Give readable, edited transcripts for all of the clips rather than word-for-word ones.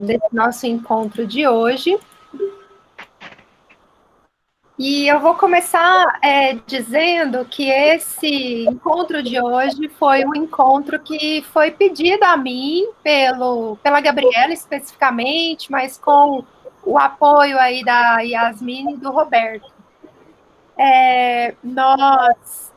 desse nosso encontro de hoje. E eu vou começar dizendo que esse encontro de hoje foi um encontro que foi pedido a mim pela Gabriela especificamente, mas com o apoio aí da Yasmin e do Roberto. Nós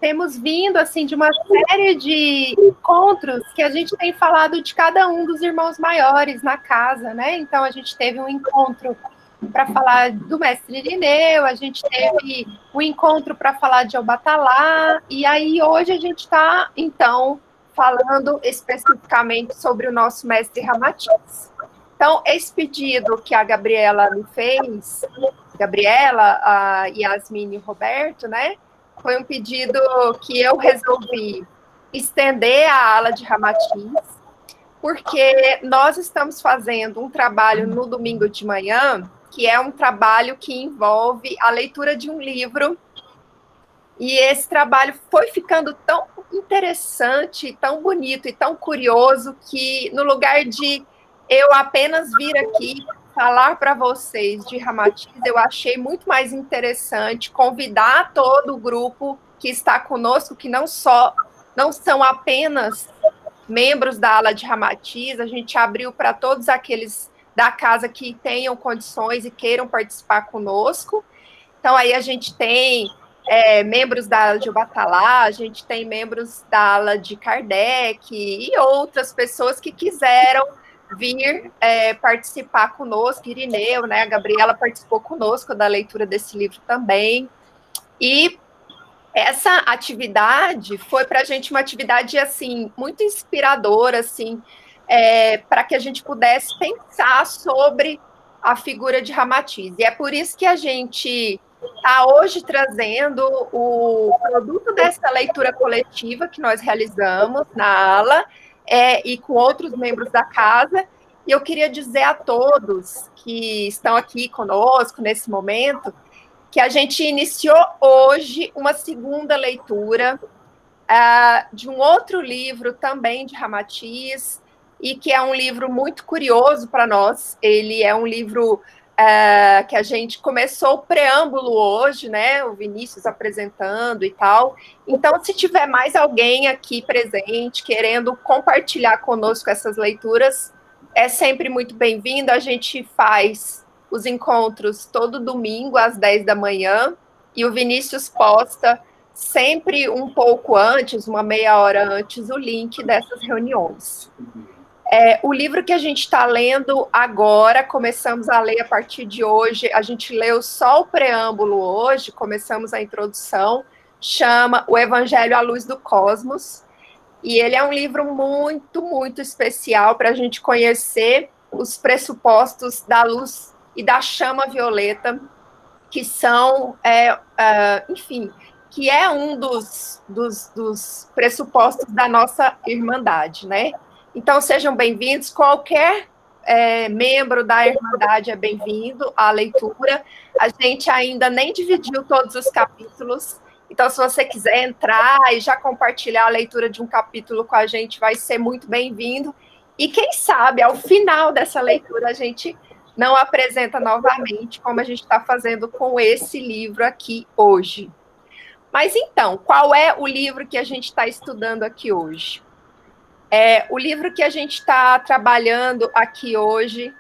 temos vindo assim de uma série de encontros que a gente tem falado de cada um dos irmãos maiores na casa, né? Então a gente teve um encontro para falar do mestre Irineu, a gente teve um encontro para falar de Obatalá, e aí hoje a gente está, então, falando especificamente sobre o nosso mestre Ramatiz. Então, esse pedido que a Gabriela me fez, Gabriela, a Yasmin e o Roberto, né? Foi um pedido que eu resolvi estender a ala de Ramatiz, porque nós estamos fazendo um trabalho no domingo de manhã, que é um trabalho que envolve a leitura de um livro, e esse trabalho foi ficando tão interessante, tão bonito e tão curioso, que no lugar de eu apenas vir aqui falar para vocês de Ramatiz, eu achei muito mais interessante convidar todo o grupo que está conosco, que não são apenas membros da ala de Ramatiz, a gente abriu para todos aqueles da casa que tenham condições e queiram participar conosco. Então, aí a gente tem membros da ala de Obatalá, a gente tem membros da ala de Kardec e outras pessoas que quiseram vir participar conosco, Irineu, né? A Gabriela participou conosco da leitura desse livro também. E essa atividade foi para a gente uma atividade assim muito inspiradora, assim, para que a gente pudesse pensar sobre a figura de Ramatiz. E é por isso que a gente está hoje trazendo o produto dessa leitura coletiva que nós realizamos na ala e com outros membros da casa. E eu queria dizer a todos que estão aqui conosco nesse momento que a gente iniciou hoje uma segunda leitura de um outro livro também de Ramatiz, e que é um livro muito curioso para nós. Ele é um livro que a gente começou o preâmbulo hoje, né? O Vinícius apresentando e tal. Então, se tiver mais alguém aqui presente querendo compartilhar conosco essas leituras, é sempre muito bem-vindo. A gente faz os encontros todo domingo às 10 da manhã, e o Vinícius posta sempre um pouco antes, uma meia hora antes, o link dessas reuniões. O livro que a gente está lendo agora, começamos a ler a partir de hoje, a gente leu só o preâmbulo hoje, começamos a introdução, chama O Evangelho à Luz do Cosmos, e ele é um livro muito, muito especial para a gente conhecer os pressupostos da luz e da chama violeta, que são, enfim, que é um dos pressupostos da nossa Irmandade, né? Então, sejam bem-vindos, qualquer membro da Irmandade é bem-vindo à leitura. A gente ainda nem dividiu todos os capítulos, então, se você quiser entrar e já compartilhar a leitura de um capítulo com a gente, vai ser muito bem-vindo. E quem sabe, ao final dessa leitura, a gente não apresenta novamente, como a gente está fazendo com esse livro aqui hoje. Mas então, qual é o livro que a gente está estudando aqui hoje? O livro que a gente está trabalhando aqui hoje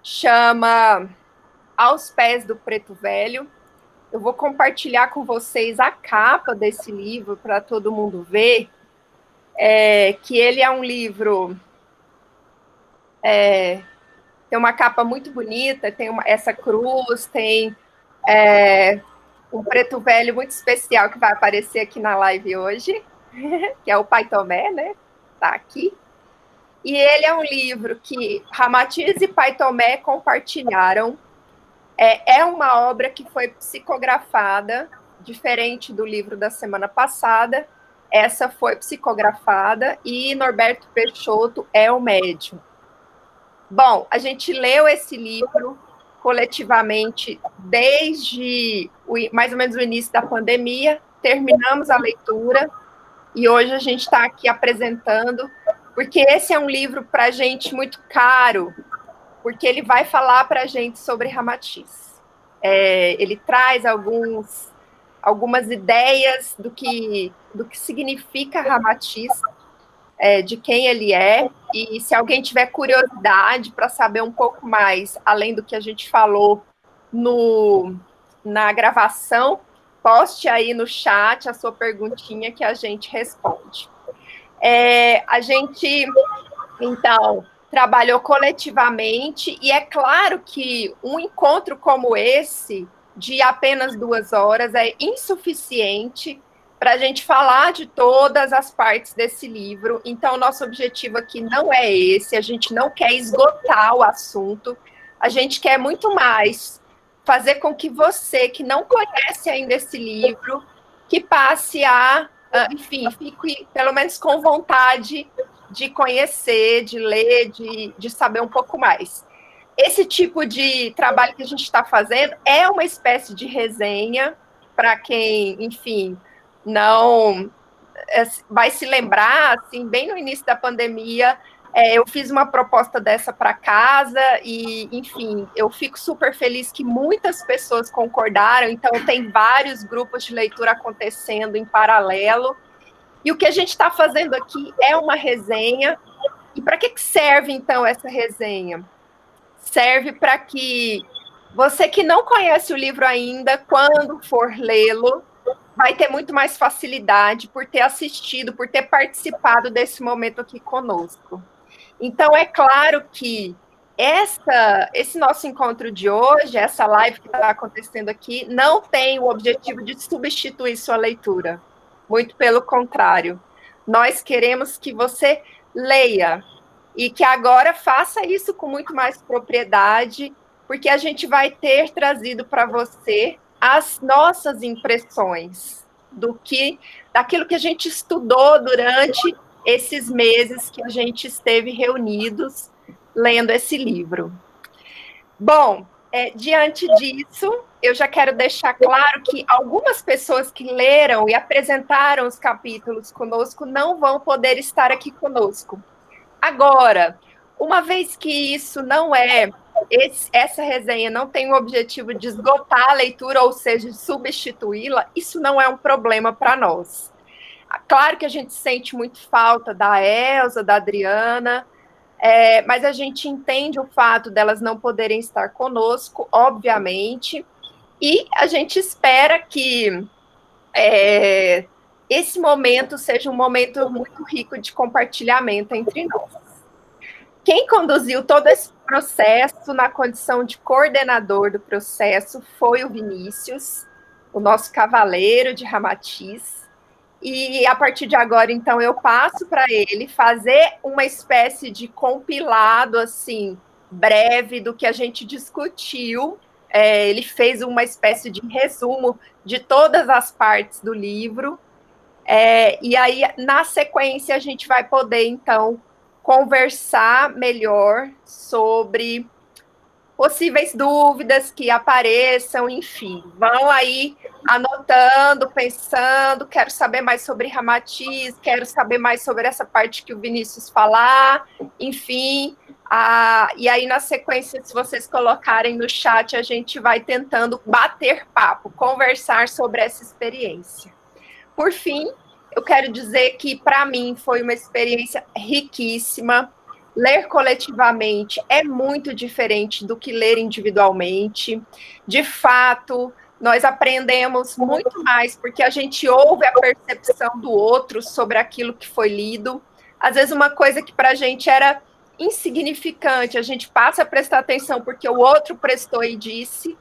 chama Aos Pés do Preto Velho. Eu vou compartilhar com vocês a capa desse livro para todo mundo ver, que ele é um livro... tem uma capa muito bonita, tem essa cruz, tem um preto velho muito especial que vai aparecer aqui na live hoje, que é o Pai Tomé, né? Tá aqui. E ele é um livro que Ramatiz e Pai Tomé compartilharam. É uma obra que foi psicografada, diferente do livro da semana passada. Essa foi psicografada e Norberto Peixoto é o médium. Bom, a gente leu esse livro coletivamente desde mais ou menos o início da pandemia, terminamos a leitura e hoje a gente está aqui apresentando porque esse é um livro para a gente muito caro, porque ele vai falar para a gente sobre Ramatiz. Ele traz algumas ideias do que significa Ramatiz, de quem ele é, e se alguém tiver curiosidade para saber um pouco mais, além do que a gente falou na gravação, poste aí no chat a sua perguntinha que a gente responde. A gente, então, trabalhou coletivamente, e é claro que um encontro como esse, de apenas 2 horas, é insuficiente para a gente falar de todas as partes desse livro. Então, nosso objetivo aqui não é esse, a gente não quer esgotar o assunto, a gente quer muito mais fazer com que você, que não conhece ainda esse livro, que passe a, enfim, fique pelo menos com vontade de conhecer, de ler, de saber um pouco mais. Esse tipo de trabalho que a gente está fazendo é uma espécie de resenha, para quem, enfim, não vai se lembrar, assim, bem no início da pandemia, eu fiz uma proposta dessa para casa e, enfim, eu fico super feliz que muitas pessoas concordaram, então tem vários grupos de leitura acontecendo em paralelo, e o que a gente está fazendo aqui é uma resenha. E para que serve, então, essa resenha? Serve para que você que não conhece o livro ainda, quando for lê-lo, vai ter muito mais facilidade por ter assistido, por ter participado desse momento aqui conosco. Então, é claro que esse nosso encontro de hoje, essa live que está acontecendo aqui, não tem o objetivo de substituir sua leitura. Muito pelo contrário. Nós queremos que você leia e que agora faça isso com muito mais propriedade, porque a gente vai ter trazido para você as nossas impressões daquilo que a gente estudou durante esses meses que a gente esteve reunidos lendo esse livro. Bom, diante disso, eu já quero deixar claro que algumas pessoas que leram e apresentaram os capítulos conosco não vão poder estar aqui conosco. Agora, uma vez que isso não essa resenha não tem o objetivo de esgotar a leitura, ou seja, de substituí-la, isso não é um problema para nós. Claro que a gente sente muito falta da Elza, da Adriana, mas a gente entende o fato delas não poderem estar conosco, obviamente, e a gente espera que esse momento seja um momento muito rico de compartilhamento entre nós. Quem conduziu todo esse processo na condição de coordenador do processo foi o Vinícius, o nosso cavaleiro de Ramatiz. E a partir de agora, então, eu passo para ele fazer uma espécie de compilado, assim, breve do que a gente discutiu. Ele fez uma espécie de resumo de todas as partes do livro. E aí, na sequência, a gente vai poder, então, conversar melhor sobre possíveis dúvidas que apareçam, enfim, vão aí anotando, pensando, quero saber mais sobre Ramatiz, quero saber mais sobre essa parte que o Vinícius falar, enfim, e aí na sequência, se vocês colocarem no chat, a gente vai tentando bater papo, conversar sobre essa experiência. Por fim, eu quero dizer que para mim foi uma experiência riquíssima. Ler coletivamente é muito diferente do que ler individualmente. De fato, nós aprendemos muito mais porque a gente ouve a percepção do outro sobre aquilo que foi lido. Às vezes, uma coisa que para a gente era insignificante, a gente passa a prestar atenção porque o outro prestou e disse.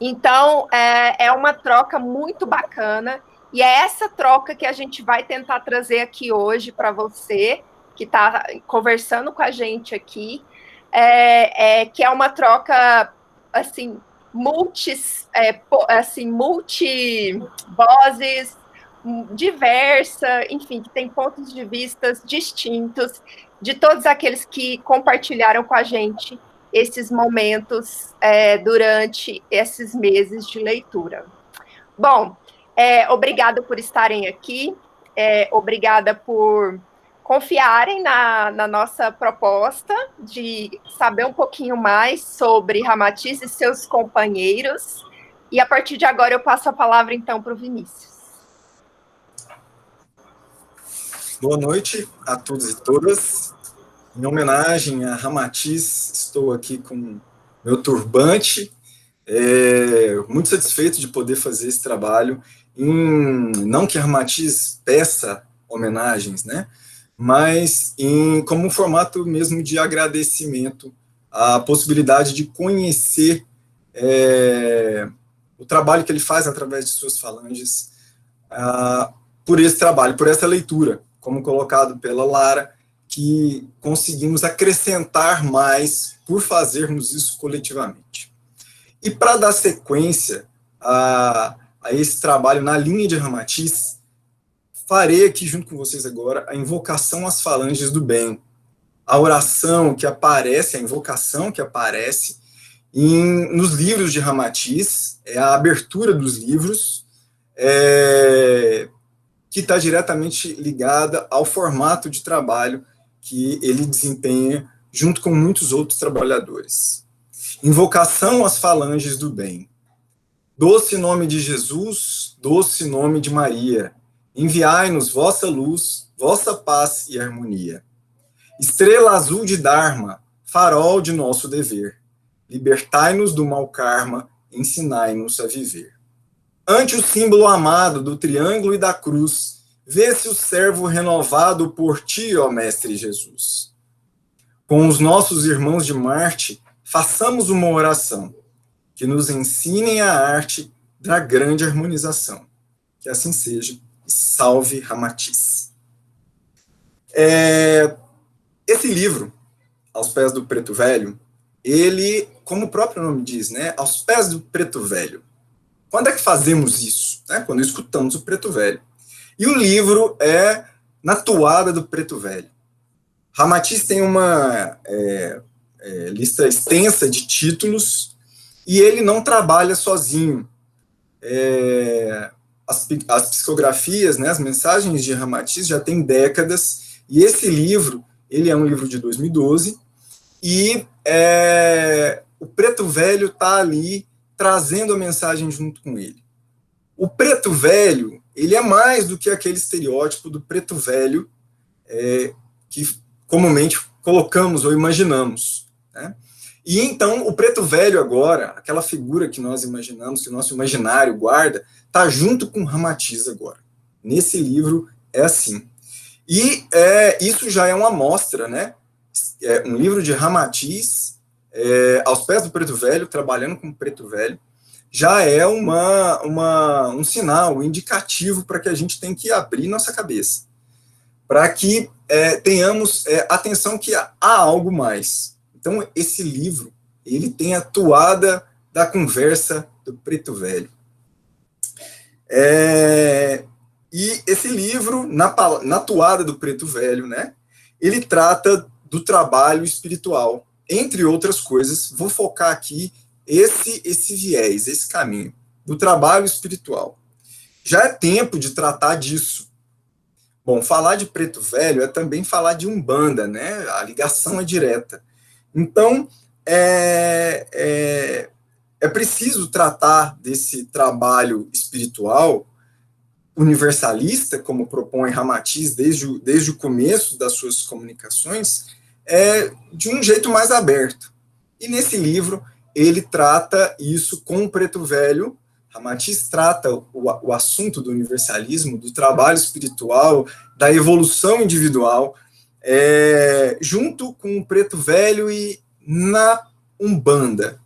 Então, é uma troca muito bacana. E é essa troca que a gente vai tentar trazer aqui hoje para você, que está conversando com a gente aqui, que é uma troca, assim, multi-vozes, diversa, enfim, que tem pontos de vista distintos de todos aqueles que compartilharam com a gente esses momentos durante esses meses de leitura. Bom, obrigada por estarem aqui, obrigada por confiarem na nossa proposta de saber um pouquinho mais sobre Ramatiz e seus companheiros. E a partir de agora eu passo a palavra, então, para o Vinícius. Boa noite a todos e todas. Em homenagem a Ramatiz, estou aqui com meu turbante, muito satisfeito de poder fazer esse trabalho. Não que a Ramatiz peça homenagens, né? Mas como um formato mesmo de agradecimento, a possibilidade de conhecer o trabalho que ele faz através de suas falanges, por esse trabalho, por essa leitura, como colocado pela Lara, que conseguimos acrescentar mais por fazermos isso coletivamente. E para dar sequência a esse trabalho na linha de Ramatiz, farei aqui junto com vocês agora a invocação às falanges do bem, a oração que aparece, a invocação que aparece nos livros de Ramatiz, a abertura dos livros, que está diretamente ligada ao formato de trabalho que ele desempenha junto com muitos outros trabalhadores. Invocação às falanges do bem. Doce nome de Jesus, doce nome de Maria, enviai-nos vossa luz, vossa paz e harmonia. Estrela azul de Dharma, farol de nosso dever, libertai-nos do mau karma, ensinai-nos a viver. Ante o símbolo amado do triângulo e da cruz, vê-se o servo renovado por ti, ó Mestre Jesus. Com os nossos irmãos de Marte, façamos uma oração, que nos ensinem a arte da grande harmonização. Que assim seja, e salve Ramatiz. Esse livro, Aos Pés do Preto Velho, ele, como o próprio nome diz, né, aos pés do Preto Velho. Quando é que fazemos isso? Né? Quando escutamos o Preto Velho. E o livro é na toada do Preto Velho. Ramatiz tem uma lista extensa de títulos e ele não trabalha sozinho. As psicografias, né, as mensagens de Ramatiz já têm décadas, e esse livro, ele é um livro de 2012, e o Preto Velho está ali trazendo a mensagem junto com ele. O Preto Velho, ele é mais do que aquele estereótipo do preto velho que comumente colocamos ou imaginamos, né? E então o preto velho agora, aquela figura que nós imaginamos, que o nosso imaginário guarda, está junto com Ramatiz agora. Nesse livro é assim. E isso já é uma amostra, né? Um livro de Ramatiz, aos pés do preto velho, trabalhando com o preto velho, já é um sinal, um indicativo para que a gente tem que abrir nossa cabeça, para que tenhamos atenção que há algo mais. Então, esse livro, ele tem a toada da conversa do preto velho. E esse livro, na toada do preto velho, né, ele trata do trabalho espiritual. Entre outras coisas, vou focar aqui esse viés, esse caminho, do trabalho espiritual. Já é tempo de tratar disso. Bom, falar de preto velho é também falar de Umbanda, né? A ligação é direta. Então, é preciso tratar desse trabalho espiritual universalista, como propõe Ramatiz desde o começo das suas comunicações, de um jeito mais aberto. E nesse livro, ele trata isso com o preto velho. Ramatiz trata o assunto do universalismo, do trabalho espiritual, da evolução individual, junto com o preto velho e na Umbanda.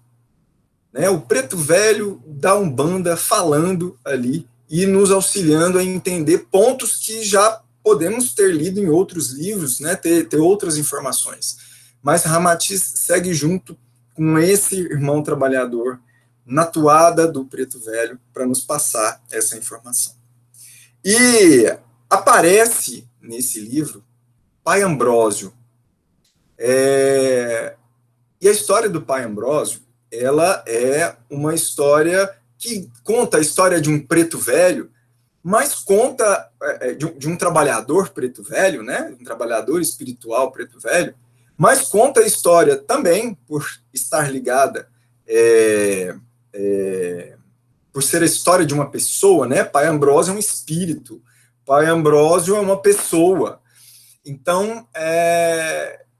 Né? O preto velho da Umbanda falando ali e nos auxiliando a entender pontos que já podemos ter lido em outros livros, né? ter outras informações. Mas Ramatiz segue junto com esse irmão trabalhador na toada do preto velho para nos passar essa informação. E aparece nesse livro Pai Ambrósio. E a história do Pai Ambrósio, ela é uma história que conta a história de um preto velho, mas conta de um trabalhador preto velho, né, um trabalhador espiritual preto velho, mas conta a história também, por estar ligada, por ser a história de uma pessoa, né, Pai Ambrósio é um espírito, Pai Ambrósio é uma pessoa. Então,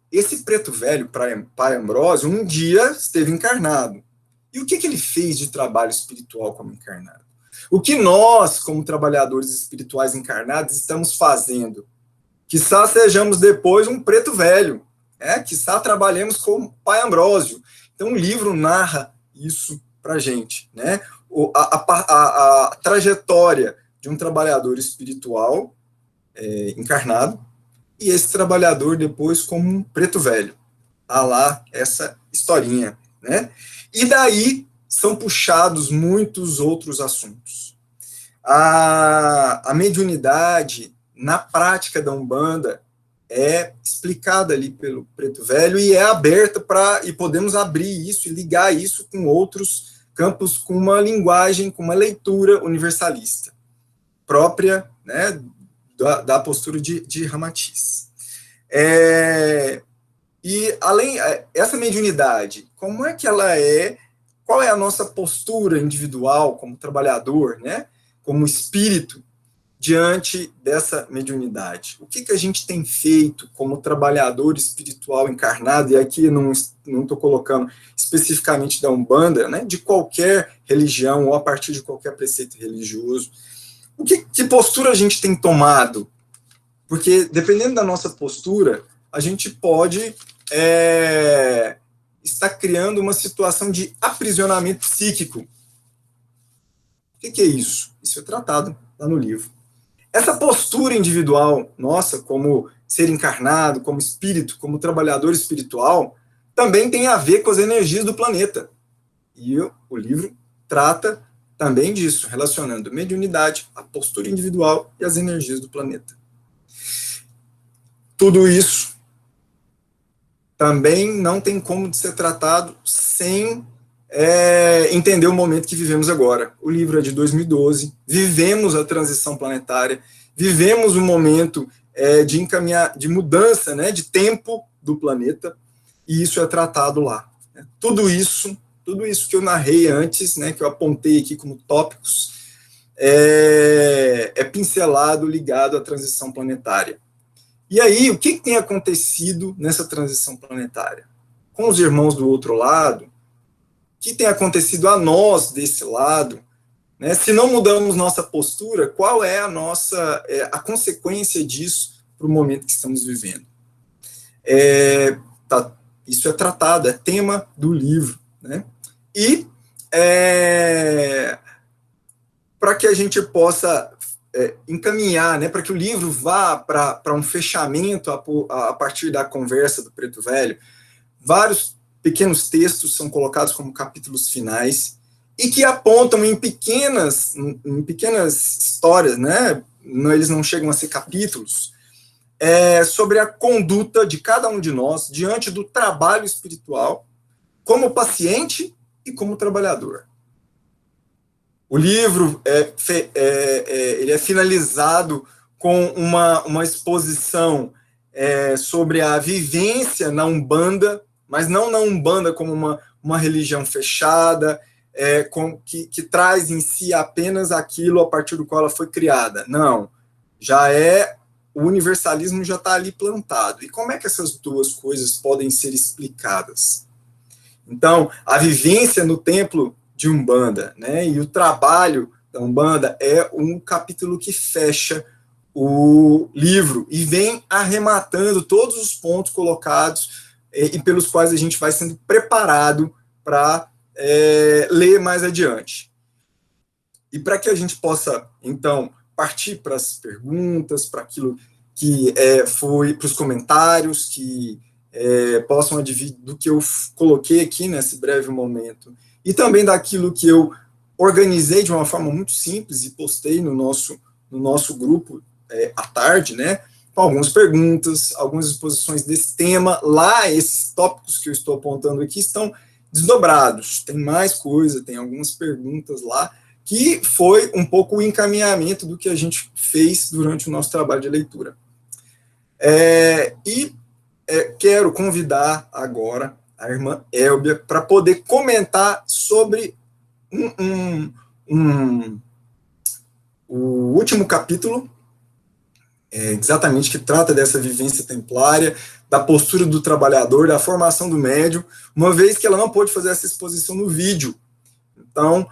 esse preto velho, Pai Ambrósio, um dia esteve encarnado. E o que ele fez de trabalho espiritual como encarnado? O que nós, como trabalhadores espirituais encarnados, estamos fazendo? Quizá sejamos depois um preto velho, quizá trabalhemos com Pai Ambrósio. Então, o livro narra isso para a gente, né? A trajetória de um trabalhador espiritual encarnado, e esse trabalhador depois como um preto velho. Há lá essa historinha, né? E daí são puxados muitos outros assuntos. A mediunidade, na prática da Umbanda, é explicada ali pelo preto velho e é aberta e podemos abrir isso e ligar isso com outros campos, com uma linguagem, com uma leitura universalista, própria, né, da postura de Ramatiz. E além essa mediunidade, como é que ela é? Qual é a nossa postura individual como trabalhador, né? Como espírito diante dessa mediunidade? O que a gente tem feito como trabalhador espiritual encarnado? E aqui não estou colocando especificamente da Umbanda, né? De qualquer religião ou a partir de qualquer preceito religioso. Que postura a gente tem tomado? Porque, dependendo da nossa postura, a gente pode estar criando uma situação de aprisionamento psíquico. O que é isso? Isso é tratado lá no livro. Essa postura individual nossa, como ser encarnado, como espírito, como trabalhador espiritual, também tem a ver com as energias do planeta. E o livro trata também disso, relacionando mediunidade, a postura individual e as energias do planeta. Tudo isso também não tem como de ser tratado sem entender o momento que vivemos agora. O livro é de 2012, vivemos a transição planetária, vivemos um momento de mudança, né, de tempo do planeta, e isso é tratado lá. Tudo isso que eu narrei antes, né, que eu apontei aqui como tópicos, é pincelado, ligado à transição planetária. E aí, o que tem acontecido nessa transição planetária? Com os irmãos do outro lado, o que tem acontecido a nós desse lado? Né? Se não mudamos nossa postura, qual é a consequência disso para o momento que estamos vivendo? Isso é tratado, é tema do livro, né? E para que a gente possa encaminhar, né, para que o livro vá para um fechamento a partir da conversa do Preto Velho, vários pequenos textos são colocados como capítulos finais e que apontam em pequenas histórias, né, eles não chegam a ser capítulos, sobre a conduta de cada um de nós diante do trabalho espiritual como paciente e como trabalhador. O livro ele é finalizado com uma exposição sobre a vivência na Umbanda, mas não na Umbanda como uma religião fechada, que traz em si apenas aquilo a partir do qual ela foi criada. Não, o universalismo já está ali plantado. E como é que essas duas coisas podem ser explicadas? Então, a vivência no templo de Umbanda, né, e o trabalho da Umbanda é um capítulo que fecha o livro e vem arrematando todos os pontos colocados e pelos quais a gente vai sendo preparado para ler mais adiante. E para que a gente possa, então, partir para as perguntas, para aquilo que foi, para os comentários que possam advir do que eu coloquei aqui nesse breve momento, e também daquilo que eu organizei de uma forma muito simples e postei no nosso grupo à tarde, né, com algumas perguntas, algumas exposições desse tema. Lá, esses tópicos que eu estou apontando aqui estão desdobrados, tem mais coisa, tem algumas perguntas lá que foi um pouco o encaminhamento do que a gente fez durante o nosso trabalho de leitura. Quero convidar agora a irmã Elbia para poder comentar sobre o último capítulo, exatamente, que trata dessa vivência templária, da postura do trabalhador, da formação do médium, uma vez que ela não pôde fazer essa exposição no vídeo. Então,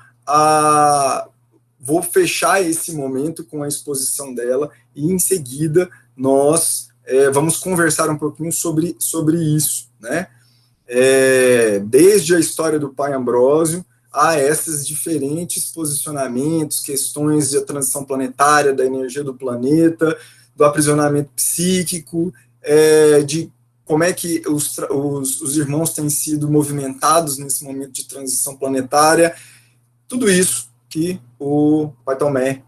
vou fechar esse momento com a exposição dela, e em seguida nós vamos conversar um pouquinho sobre isso, né? Desde a história do Pai Ambrósio a esses diferentes posicionamentos, questões de transição planetária, da energia do planeta, do aprisionamento psíquico, de como é que os irmãos têm sido movimentados nesse momento de transição planetária, tudo isso que o Pai Tomé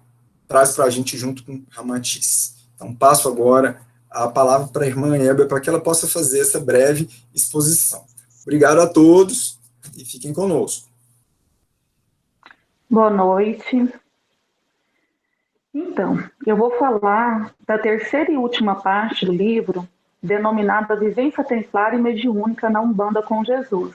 traz para a gente junto com Ramatiz. Então, passo agora a palavra para a irmã Elbia, para que ela possa fazer essa breve exposição. Obrigado a todos e fiquem conosco. Boa noite. Então, eu vou falar da terceira e última parte do livro, denominada Vivência Templária e Mediúnica na Umbanda com Jesus,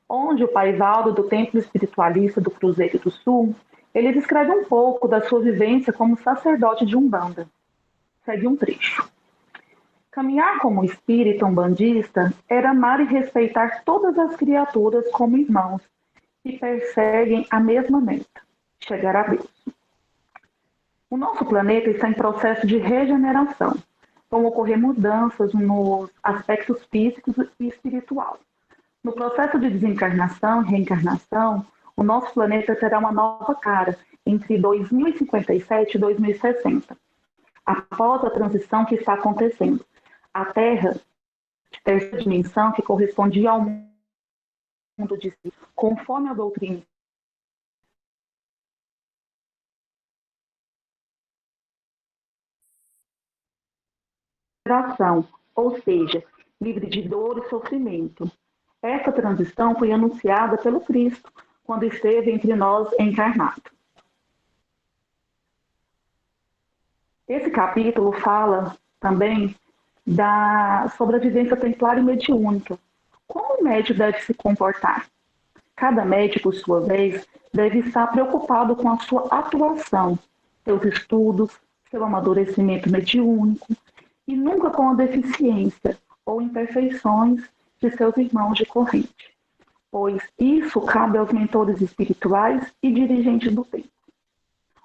onde o Pai Valdo, do Templo Espiritualista do Cruzeiro do Sul, ele descreve um pouco da sua vivência como sacerdote de Umbanda. Segue um trecho. Caminhar como espírita umbandista era amar e respeitar todas as criaturas como irmãos que perseguem a mesma meta, chegar a Deus. O nosso planeta está em processo de regeneração. Vão ocorrer mudanças nos aspectos físicos e espiritual. No processo de desencarnação e reencarnação, o nosso planeta terá uma nova cara entre 2057 e 2060, após a transição que está acontecendo. A Terra, de terceira dimensão, que correspondia ao mundo de si, conforme a doutrina ou seja, livre de dor e sofrimento. Essa transição foi anunciada pelo Cristo quando esteve entre nós encarnado. Esse capítulo fala também sobre a vivência templária e mediúnica. Como o médium deve se comportar? Cada médium, por sua vez, deve estar preocupado com a sua atuação, seus estudos, seu amadurecimento mediúnico, e nunca com a deficiência ou imperfeições de seus irmãos de corrente, pois isso cabe aos mentores espirituais e dirigentes do tempo.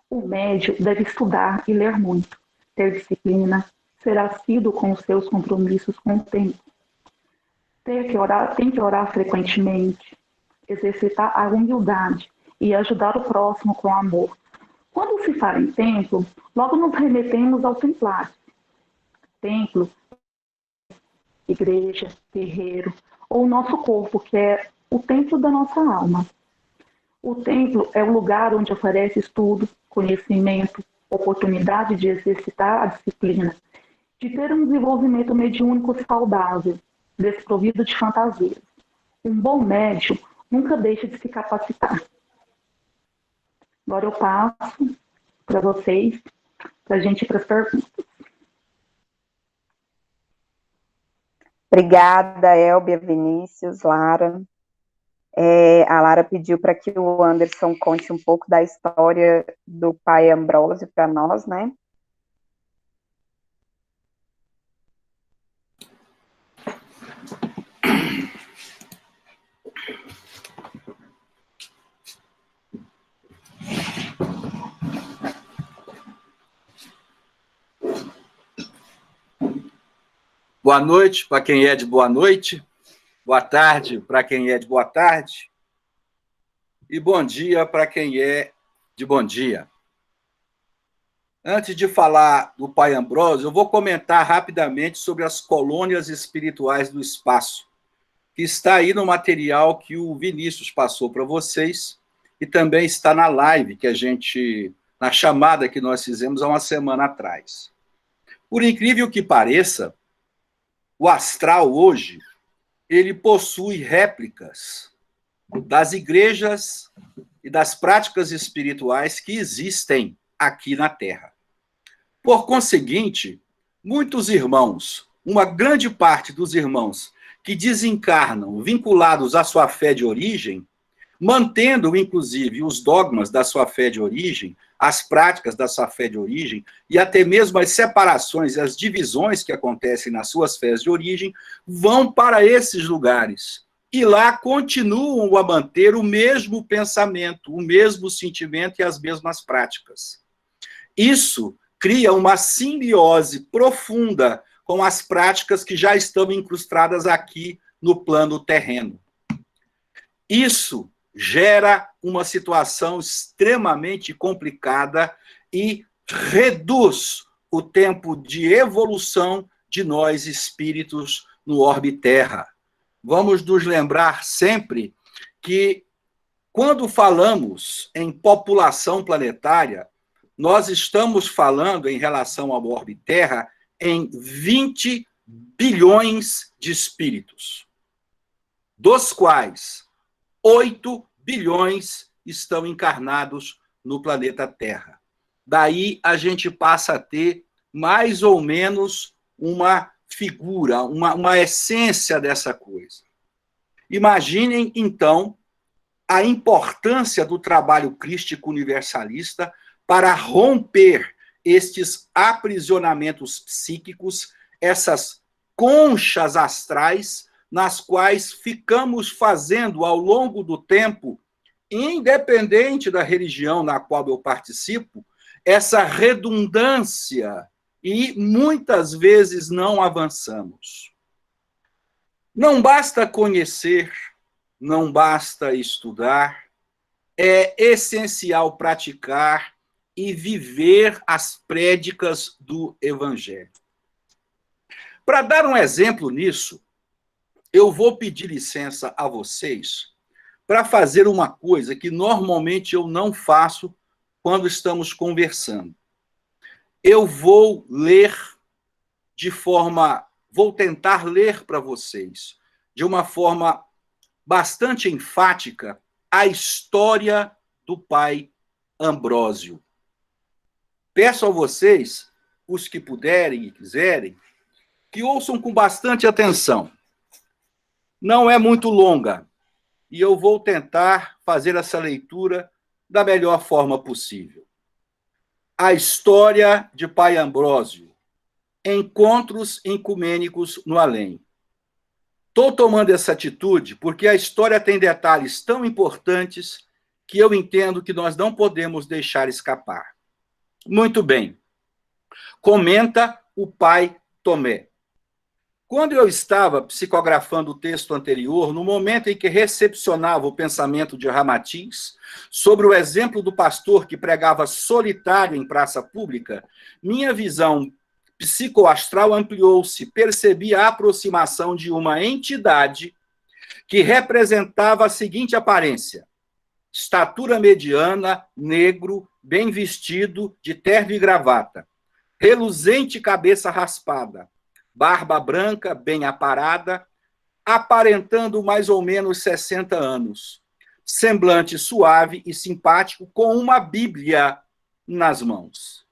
O médium deve estudar e ler muito, ter disciplina, ser assíduo com os seus compromissos com o tempo. Tem que orar frequentemente, exercitar a humildade e ajudar o próximo com amor. Quando se fala em templo, logo nos remetemos ao templário. Templo, igreja, terreiro, ou o nosso corpo, que é o templo da nossa alma. O templo é o lugar onde oferece estudo, conhecimento, oportunidade de exercitar a disciplina, de ter um desenvolvimento mediúnico saudável, desprovido de fantasias. Um bom médium nunca deixa de se capacitar. Agora eu passo para vocês, para a gente ir para as perguntas. Obrigada, Elbia, Vinícius, Lara. A Lara pediu para que o Anderson conte um pouco da história do Pai Ambrósio para nós, né? Boa noite para quem é de boa noite, boa tarde para quem é de boa tarde, e bom dia para quem é de bom dia. Antes de falar do Pai Ambrósio, eu vou comentar rapidamente sobre as colônias espirituais do espaço, que está aí no material que o Vinícius passou para vocês, e também está na live na chamada que nós fizemos há uma semana atrás. Por incrível que pareça, o astral hoje, ele possui réplicas das igrejas e das práticas espirituais que existem aqui na Terra. Por conseguinte, muitos irmãos, uma grande parte dos irmãos que desencarnam vinculados à sua fé de origem, mantendo, inclusive, os dogmas da sua fé de origem, as práticas da sua fé de origem, e até mesmo as separações e as divisões que acontecem nas suas fés de origem, vão para esses lugares. E lá continuam a manter o mesmo pensamento, o mesmo sentimento e as mesmas práticas. Isso cria uma simbiose profunda com as práticas que já estão incrustadas aqui no plano terreno. Isso gera uma situação extremamente complicada e reduz o tempo de evolução de nós espíritos no orbe Terra. Vamos nos lembrar sempre que, quando falamos em população planetária, nós estamos falando, em relação ao orbe Terra, em 20 bilhões de espíritos, dos quais 8 bilhões estão encarnados no planeta Terra. Daí a gente passa a ter mais ou menos uma figura, uma essência dessa coisa. Imaginem, então, a importância do trabalho crístico universalista para romper estes aprisionamentos psíquicos, essas conchas astrais, nas quais ficamos fazendo ao longo do tempo, independente da religião na qual eu participo, essa redundância, e muitas vezes não avançamos. Não basta conhecer, não basta estudar, é essencial praticar e viver as prédicas do Evangelho. Para dar um exemplo nisso, eu vou pedir licença a vocês para fazer uma coisa que normalmente eu não faço quando estamos conversando. Eu vou ler vou tentar ler para vocês, de uma forma bastante enfática, a história do pai Ambrósio. Peço a vocês, os que puderem e quiserem, que ouçam com bastante atenção. Não é muito longa, e eu vou tentar fazer essa leitura da melhor forma possível. A história de pai Ambrósio, encontros ecumênicos no além. Estou tomando essa atitude porque a história tem detalhes tão importantes que eu entendo que nós não podemos deixar escapar. Muito bem. Comenta o pai Tomé. Quando eu estava psicografando o texto anterior, no momento em que recepcionava o pensamento de Ramatiz sobre o exemplo do pastor que pregava solitário em praça pública, minha visão psicoastral ampliou-se, percebi a aproximação de uma entidade que representava a seguinte aparência: estatura mediana, negro, bem vestido, de terno e gravata, reluzente cabeça raspada, barba branca, bem aparada, aparentando mais ou menos 60 anos, semblante suave e simpático, com uma Bíblia nas mãos.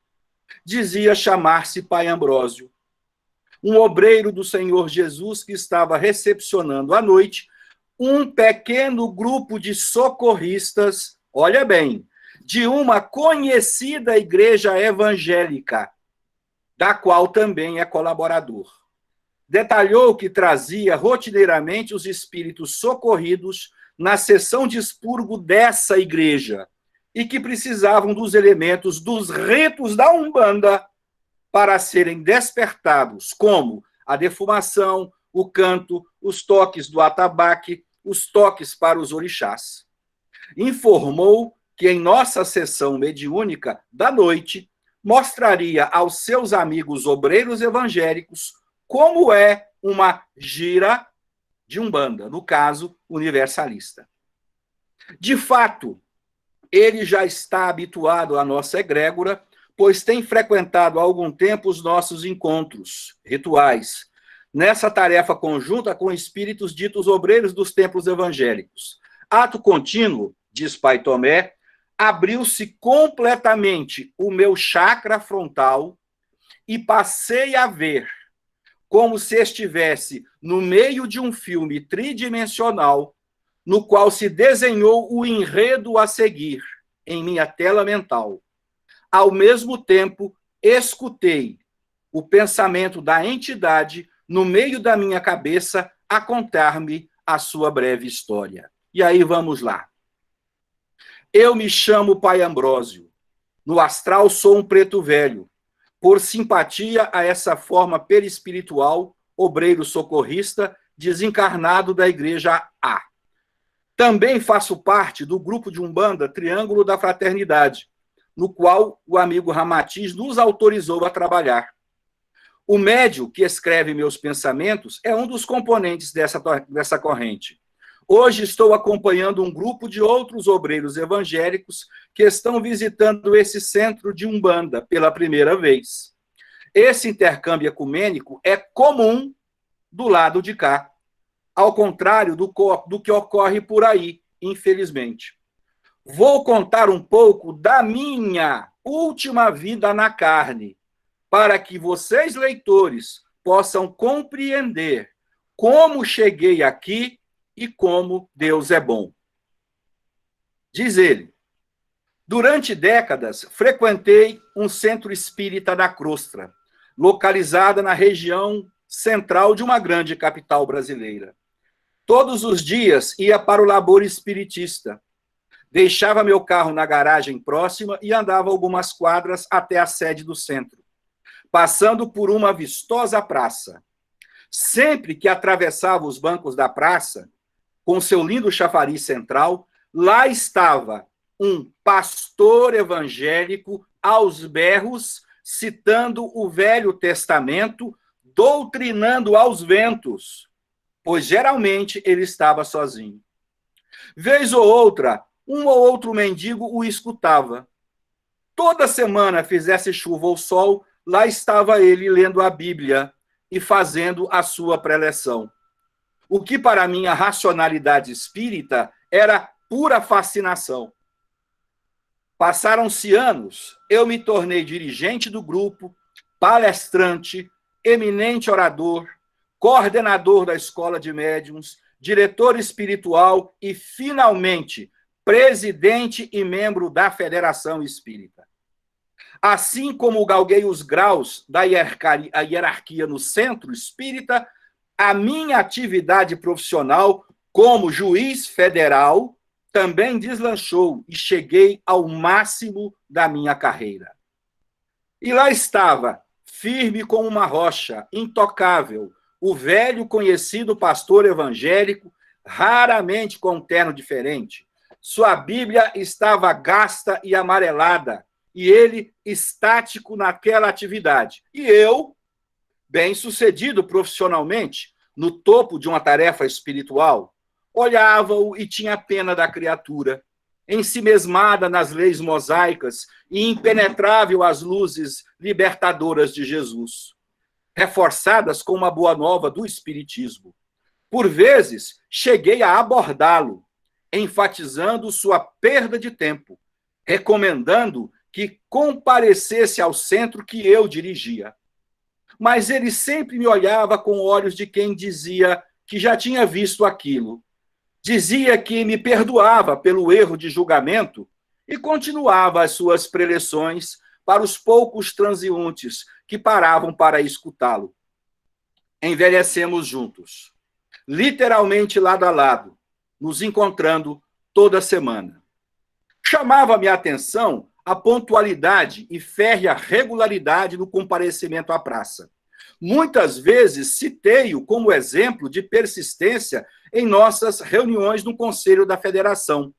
Dizia chamar-se pai Ambrósio, um obreiro do Senhor Jesus que estava recepcionando à noite um pequeno grupo de socorristas, olha bem, de uma conhecida igreja evangélica, da qual também é colaborador. Detalhou que trazia rotineiramente os espíritos socorridos na sessão de expurgo dessa igreja e que precisavam dos elementos dos ritos da Umbanda para serem despertados, como a defumação, o canto, os toques do atabaque, os toques para os orixás. Informou que em nossa sessão mediúnica da noite mostraria aos seus amigos obreiros evangélicos como é uma gira de Umbanda, no caso, universalista. De fato, ele já está habituado à nossa egrégora, pois tem frequentado há algum tempo os nossos encontros rituais, nessa tarefa conjunta com espíritos ditos obreiros dos templos evangélicos. Ato contínuo diz Pai Tomé, abriu-se completamente o meu chakra frontal e passei a ver, como se estivesse no meio de um filme tridimensional, no qual se desenhou o enredo a seguir em minha tela mental. Ao mesmo tempo, escutei o pensamento da entidade no meio da minha cabeça a contar-me a sua breve história. E aí vamos lá. Eu me chamo Pai Ambrósio. No astral sou um preto velho. Por simpatia a essa forma perispiritual, obreiro socorrista, desencarnado da Igreja A. Também faço parte do grupo de Umbanda Triângulo da Fraternidade, no qual o amigo Ramatiz nos autorizou a trabalhar. O médium que escreve meus pensamentos é um dos componentes dessa corrente. Hoje estou acompanhando um grupo de outros obreiros evangélicos que estão visitando esse centro de Umbanda pela primeira vez. Esse intercâmbio ecumênico é comum do lado de cá, ao contrário do que ocorre por aí, infelizmente. Vou contar um pouco da minha última vida na carne, para que vocês, leitores, possam compreender como cheguei aqui e como Deus é bom. Diz ele, durante décadas, frequentei um centro espírita da Crostra, localizada na região central de uma grande capital brasileira. Todos os dias ia para o labor espiritista. Deixava meu carro na garagem próxima e andava algumas quadras até a sede do centro, passando por uma vistosa praça. Sempre que atravessava os bancos da praça, com seu lindo chafariz central, lá estava um pastor evangélico aos berros, citando o Velho Testamento, doutrinando aos ventos, pois geralmente ele estava sozinho. Vez ou outra, um ou outro mendigo o escutava. Toda semana, fizesse chuva ou sol, lá estava ele lendo a Bíblia e fazendo a sua preleção. O que para minha racionalidade espírita era pura fascinação. Passaram-se anos, eu me tornei dirigente do grupo, palestrante, eminente orador, coordenador da escola de médiuns, diretor espiritual e, finalmente, presidente e membro da Federação Espírita. Assim como galguei os graus da hierarquia no centro espírita, a minha atividade profissional como juiz federal também deslanchou e cheguei ao máximo da minha carreira. E lá estava, firme como uma rocha, intocável, o velho conhecido pastor evangélico, raramente com um terno diferente. Sua Bíblia estava gasta e amarelada, e ele estático naquela atividade. E eu, bem-sucedido profissionalmente, no topo de uma tarefa espiritual, olhava-o e tinha pena da criatura, ensimesmada nas leis mosaicas e impenetrável às luzes libertadoras de Jesus, reforçadas com uma boa nova do Espiritismo. Por vezes, cheguei a abordá-lo, enfatizando sua perda de tempo, recomendando que comparecesse ao centro que eu dirigia. Mas ele sempre me olhava com olhos de quem dizia que já tinha visto aquilo. Dizia que me perdoava pelo erro de julgamento e continuava as suas preleções para os poucos transeuntes que paravam para escutá-lo. Envelhecemos juntos, literalmente lado a lado, nos encontrando toda semana. Chamava-me a atenção a pontualidade e férrea regularidade no comparecimento à praça. Muitas vezes citei-o como exemplo de persistência em nossas reuniões no Conselho da Federação,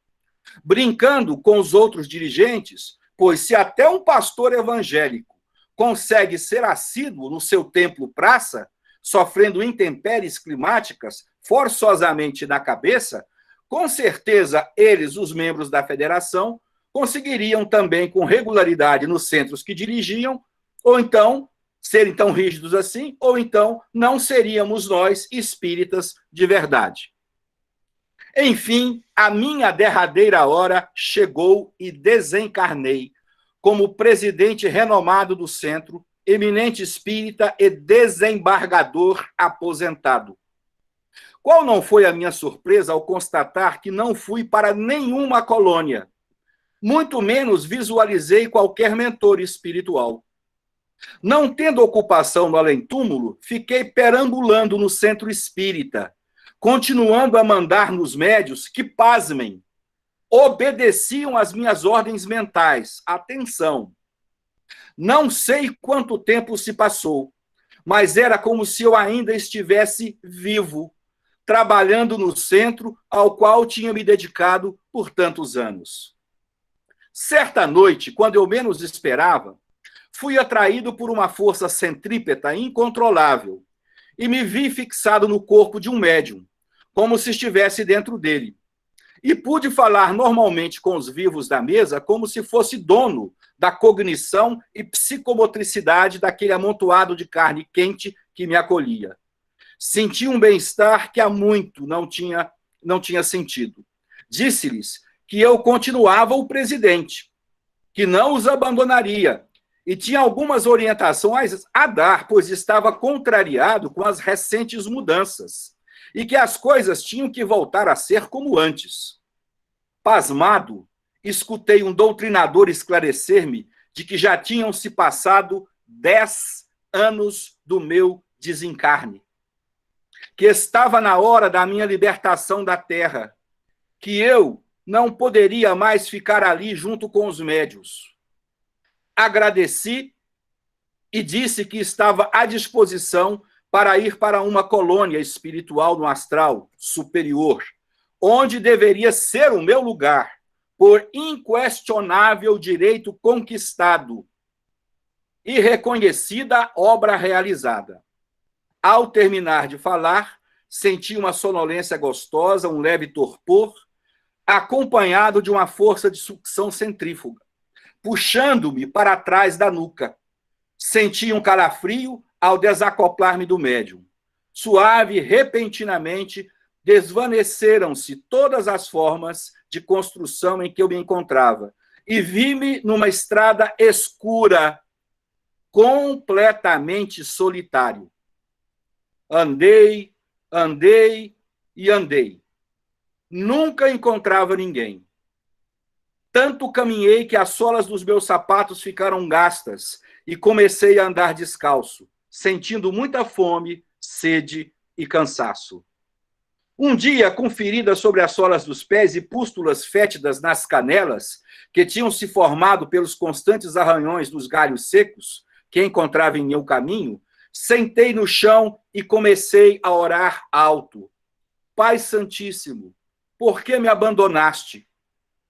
brincando com os outros dirigentes, pois se até um pastor evangélico consegue ser assíduo no seu templo-praça, sofrendo intempéries climáticas forçosamente na cabeça, com certeza eles, os membros da federação, conseguiriam também com regularidade nos centros que dirigiam, ou então serem tão rígidos assim, ou então não seríamos nós espíritas de verdade. Enfim, a minha derradeira hora chegou e desencarnei como presidente renomado do centro, eminente espírita e desembargador aposentado. Qual não foi a minha surpresa ao constatar que não fui para nenhuma colônia, muito menos visualizei qualquer mentor espiritual. Não tendo ocupação no além-túmulo, fiquei perambulando no centro espírita, continuando a mandar nos médios que, pasmem, obedeciam às minhas ordens mentais. Atenção! Não sei quanto tempo se passou, mas era como se eu ainda estivesse vivo, trabalhando no centro ao qual tinha me dedicado por tantos anos. Certa noite, quando eu menos esperava, fui atraído por uma força centrípeta incontrolável e me vi fixado no corpo de um médium, como se estivesse dentro dele. E pude falar normalmente com os vivos da mesa como se fosse dono da cognição e psicomotricidade daquele amontoado de carne quente que me acolhia. Senti um bem-estar que há muito não tinha sentido. Disse-lhes que eu continuava o presidente, que não os abandonaria, e tinha algumas orientações a dar, pois estava contrariado com as recentes mudanças, e que as coisas tinham que voltar a ser como antes. Pasmado, escutei um doutrinador esclarecer-me de que já tinham se passado 10 anos do meu desencarne, que estava na hora da minha libertação da terra, que eu não poderia mais ficar ali junto com os médios. Agradeci e disse que estava à disposição para ir para uma colônia espiritual no astral superior, onde deveria ser o meu lugar, por inquestionável direito conquistado e reconhecida obra realizada. Ao terminar de falar, senti uma sonolência gostosa, um leve torpor, acompanhado de uma força de sucção centrífuga, puxando-me para trás da nuca. Senti um calafrio ao desacoplar-me do médium. Suave, repentinamente, desvaneceram-se todas as formas de construção em que eu me encontrava e vi-me numa estrada escura, completamente solitário. Andei, andei e andei. Nunca encontrava ninguém. Tanto caminhei que as solas dos meus sapatos ficaram gastas e comecei a andar descalço, sentindo muita fome, sede e cansaço. Um dia, com feridas sobre as solas dos pés e pústulas fétidas nas canelas, que tinham se formado pelos constantes arranhões dos galhos secos que encontrava em meu caminho, sentei no chão e comecei a orar alto. Pai Santíssimo, por que me abandonaste?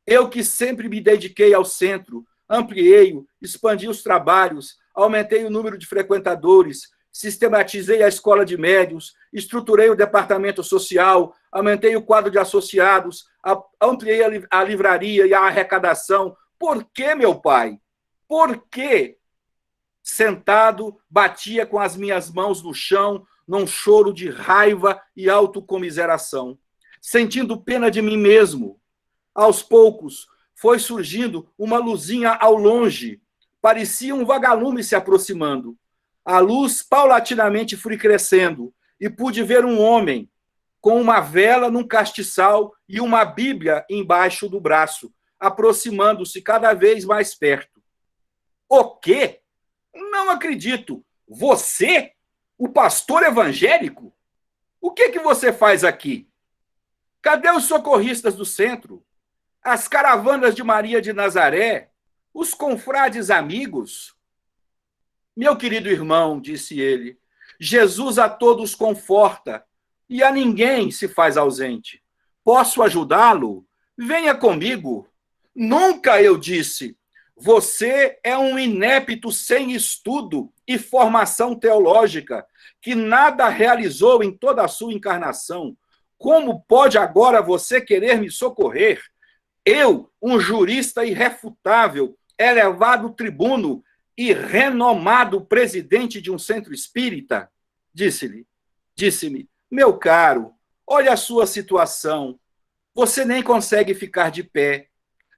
Eu que sempre me dediquei ao centro, ampliei-o, expandi os trabalhos, aumentei o número de frequentadores, sistematizei a escola de médiuns, estruturei o departamento social, aumentei o quadro de associados, ampliei a livraria e a arrecadação. Por que, meu pai? Por que? Sentado, batia com as minhas mãos no chão, num choro de raiva e autocomiseração, sentindo pena de mim mesmo. Aos poucos, foi surgindo uma luzinha ao longe, parecia um vagalume se aproximando. A luz paulatinamente foi crescendo e pude ver um homem com uma vela num castiçal e uma Bíblia embaixo do braço, aproximando-se cada vez mais perto. O quê? Não acredito. Você? O pastor evangélico? O que você faz aqui? Cadê os socorristas do centro? As caravanas de Maria de Nazaré? Os confrades amigos? Meu querido irmão, disse ele, Jesus a todos conforta e a ninguém se faz ausente. Posso ajudá-lo? Venha comigo. Nunca, eu disse. Você é um inepto sem estudo e formação teológica, que nada realizou em toda a sua encarnação. Como pode agora você querer me socorrer? Eu, um jurista irrefutável, elevado tribuno e renomado presidente de um centro espírita? Disse-me, meu caro, olha a sua situação. Você nem consegue ficar de pé.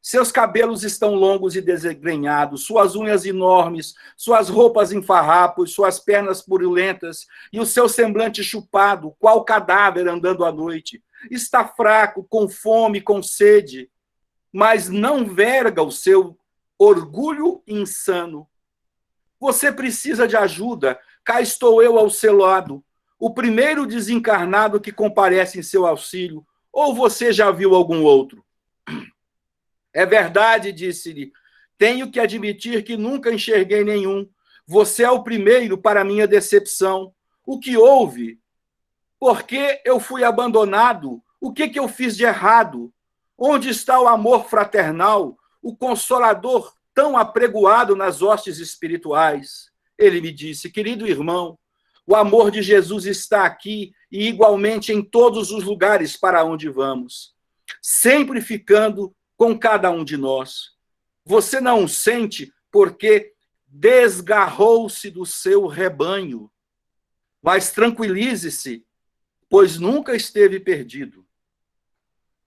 Seus cabelos estão longos e desgrenhados, suas unhas enormes, suas roupas em farrapos, suas pernas purulentas e o seu semblante chupado, qual cadáver andando à noite. Está fraco, com fome, com sede, mas não verga o seu orgulho insano. Você precisa de ajuda. Cá estou eu ao seu lado, o primeiro desencarnado que comparece em seu auxílio. Ou você já viu algum outro? É verdade, disse-lhe. Tenho que admitir que nunca enxerguei nenhum. Você é o primeiro para minha decepção. O que houve? Por que eu fui abandonado? O que eu fiz de errado? Onde está o amor fraternal, o consolador tão apregoado nas hostes espirituais? Ele me disse, querido irmão, o amor de Jesus está aqui e igualmente em todos os lugares para onde vamos, sempre ficando com cada um de nós. Você não o sente porque desgarrou-se do seu rebanho. Mas tranquilize-se, pois nunca esteve perdido.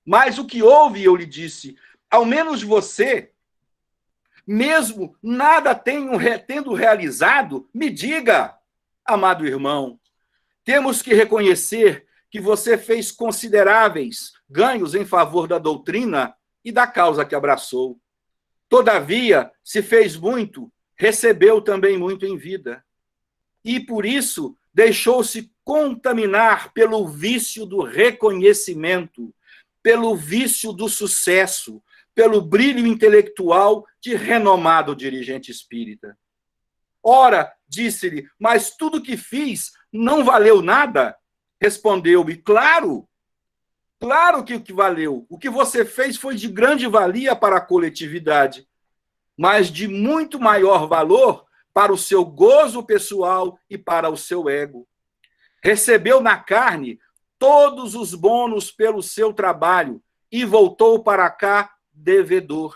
Mas o que houve, eu lhe disse, ao menos você, mesmo nada tendo realizado, me diga, amado irmão. Temos que reconhecer que você fez consideráveis ganhos em favor da doutrina e da causa que abraçou. Todavia, se fez muito, recebeu também muito em vida. E, por isso, deixou-se contaminar pelo vício do reconhecimento, pelo vício do sucesso, pelo brilho intelectual de renomado dirigente espírita. Ora, disse-lhe, mas tudo que fiz não valeu nada? Respondeu-me, claro que o que valeu. O que você fez foi de grande valia para a coletividade, mas de muito maior valor para o seu gozo pessoal e para o seu ego. Recebeu na carne todos os bônus pelo seu trabalho e voltou para cá devedor.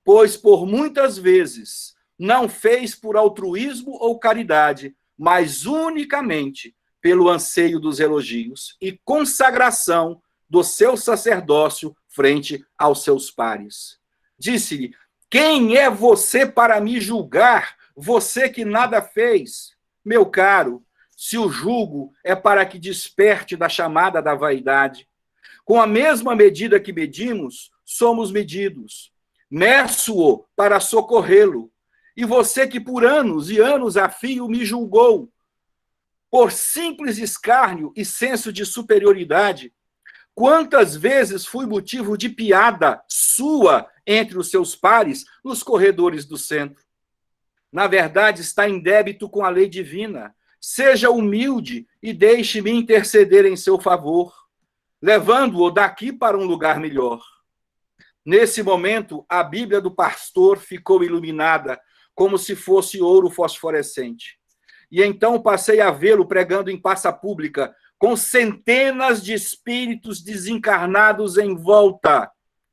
Pois por muitas vezes não fez por altruísmo ou caridade, mas unicamente pelo anseio dos elogios e consagração do seu sacerdócio frente aos seus pares. Disse-lhe, quem é você para me julgar, você que nada fez? Meu caro, se o julgo é para que desperte da chamada da vaidade, com a mesma medida que medimos, somos medidos. Meço-o para socorrê-lo. E você que por anos e anos a fio me julgou, por simples escárnio e senso de superioridade, quantas vezes fui motivo de piada sua entre os seus pares nos corredores do centro? Na verdade, está em débito com a lei divina. Seja humilde e deixe-me interceder em seu favor, levando-o daqui para um lugar melhor. Nesse momento, a Bíblia do pastor ficou iluminada, como se fosse ouro fosforescente. E então passei a vê-lo pregando em praça pública, com centenas de espíritos desencarnados em volta,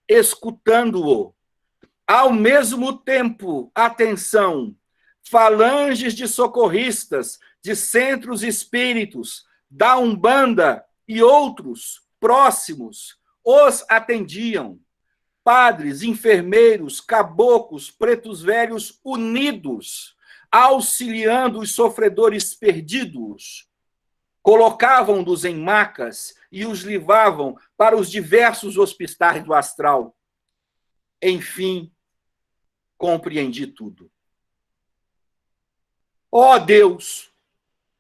escutando-o. Ao mesmo tempo, atenção, falanges de socorristas, de centros espíritos, da Umbanda e outros próximos, os atendiam. Padres, enfermeiros, caboclos, pretos velhos unidos, auxiliando os sofredores perdidos. Colocavam-nos em macas e os levavam para os diversos hospitais do astral. Enfim, compreendi tudo. Ó Deus,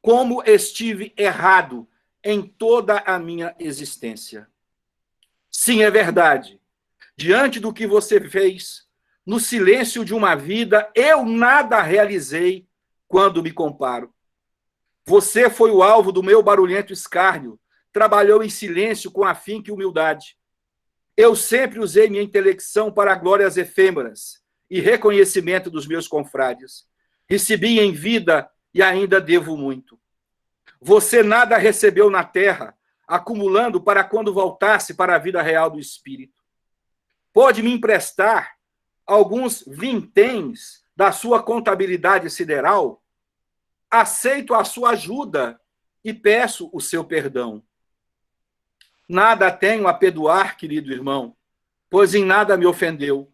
como estive errado em toda a minha existência. Sim, é verdade. Diante do que você fez, no silêncio de uma vida, eu nada realizei quando me comparo. Você foi o alvo do meu barulhento escárnio, trabalhou em silêncio com afinco e humildade. Eu sempre usei minha intelecção para glórias efêmeras e reconhecimento dos meus confrades. Recebi em vida e ainda devo muito. Você nada recebeu na terra, acumulando para quando voltasse para a vida real do espírito. Pode me emprestar alguns vinténs da sua contabilidade sideral? Aceito a sua ajuda e peço o seu perdão. Nada tenho a perdoar, querido irmão, pois em nada me ofendeu.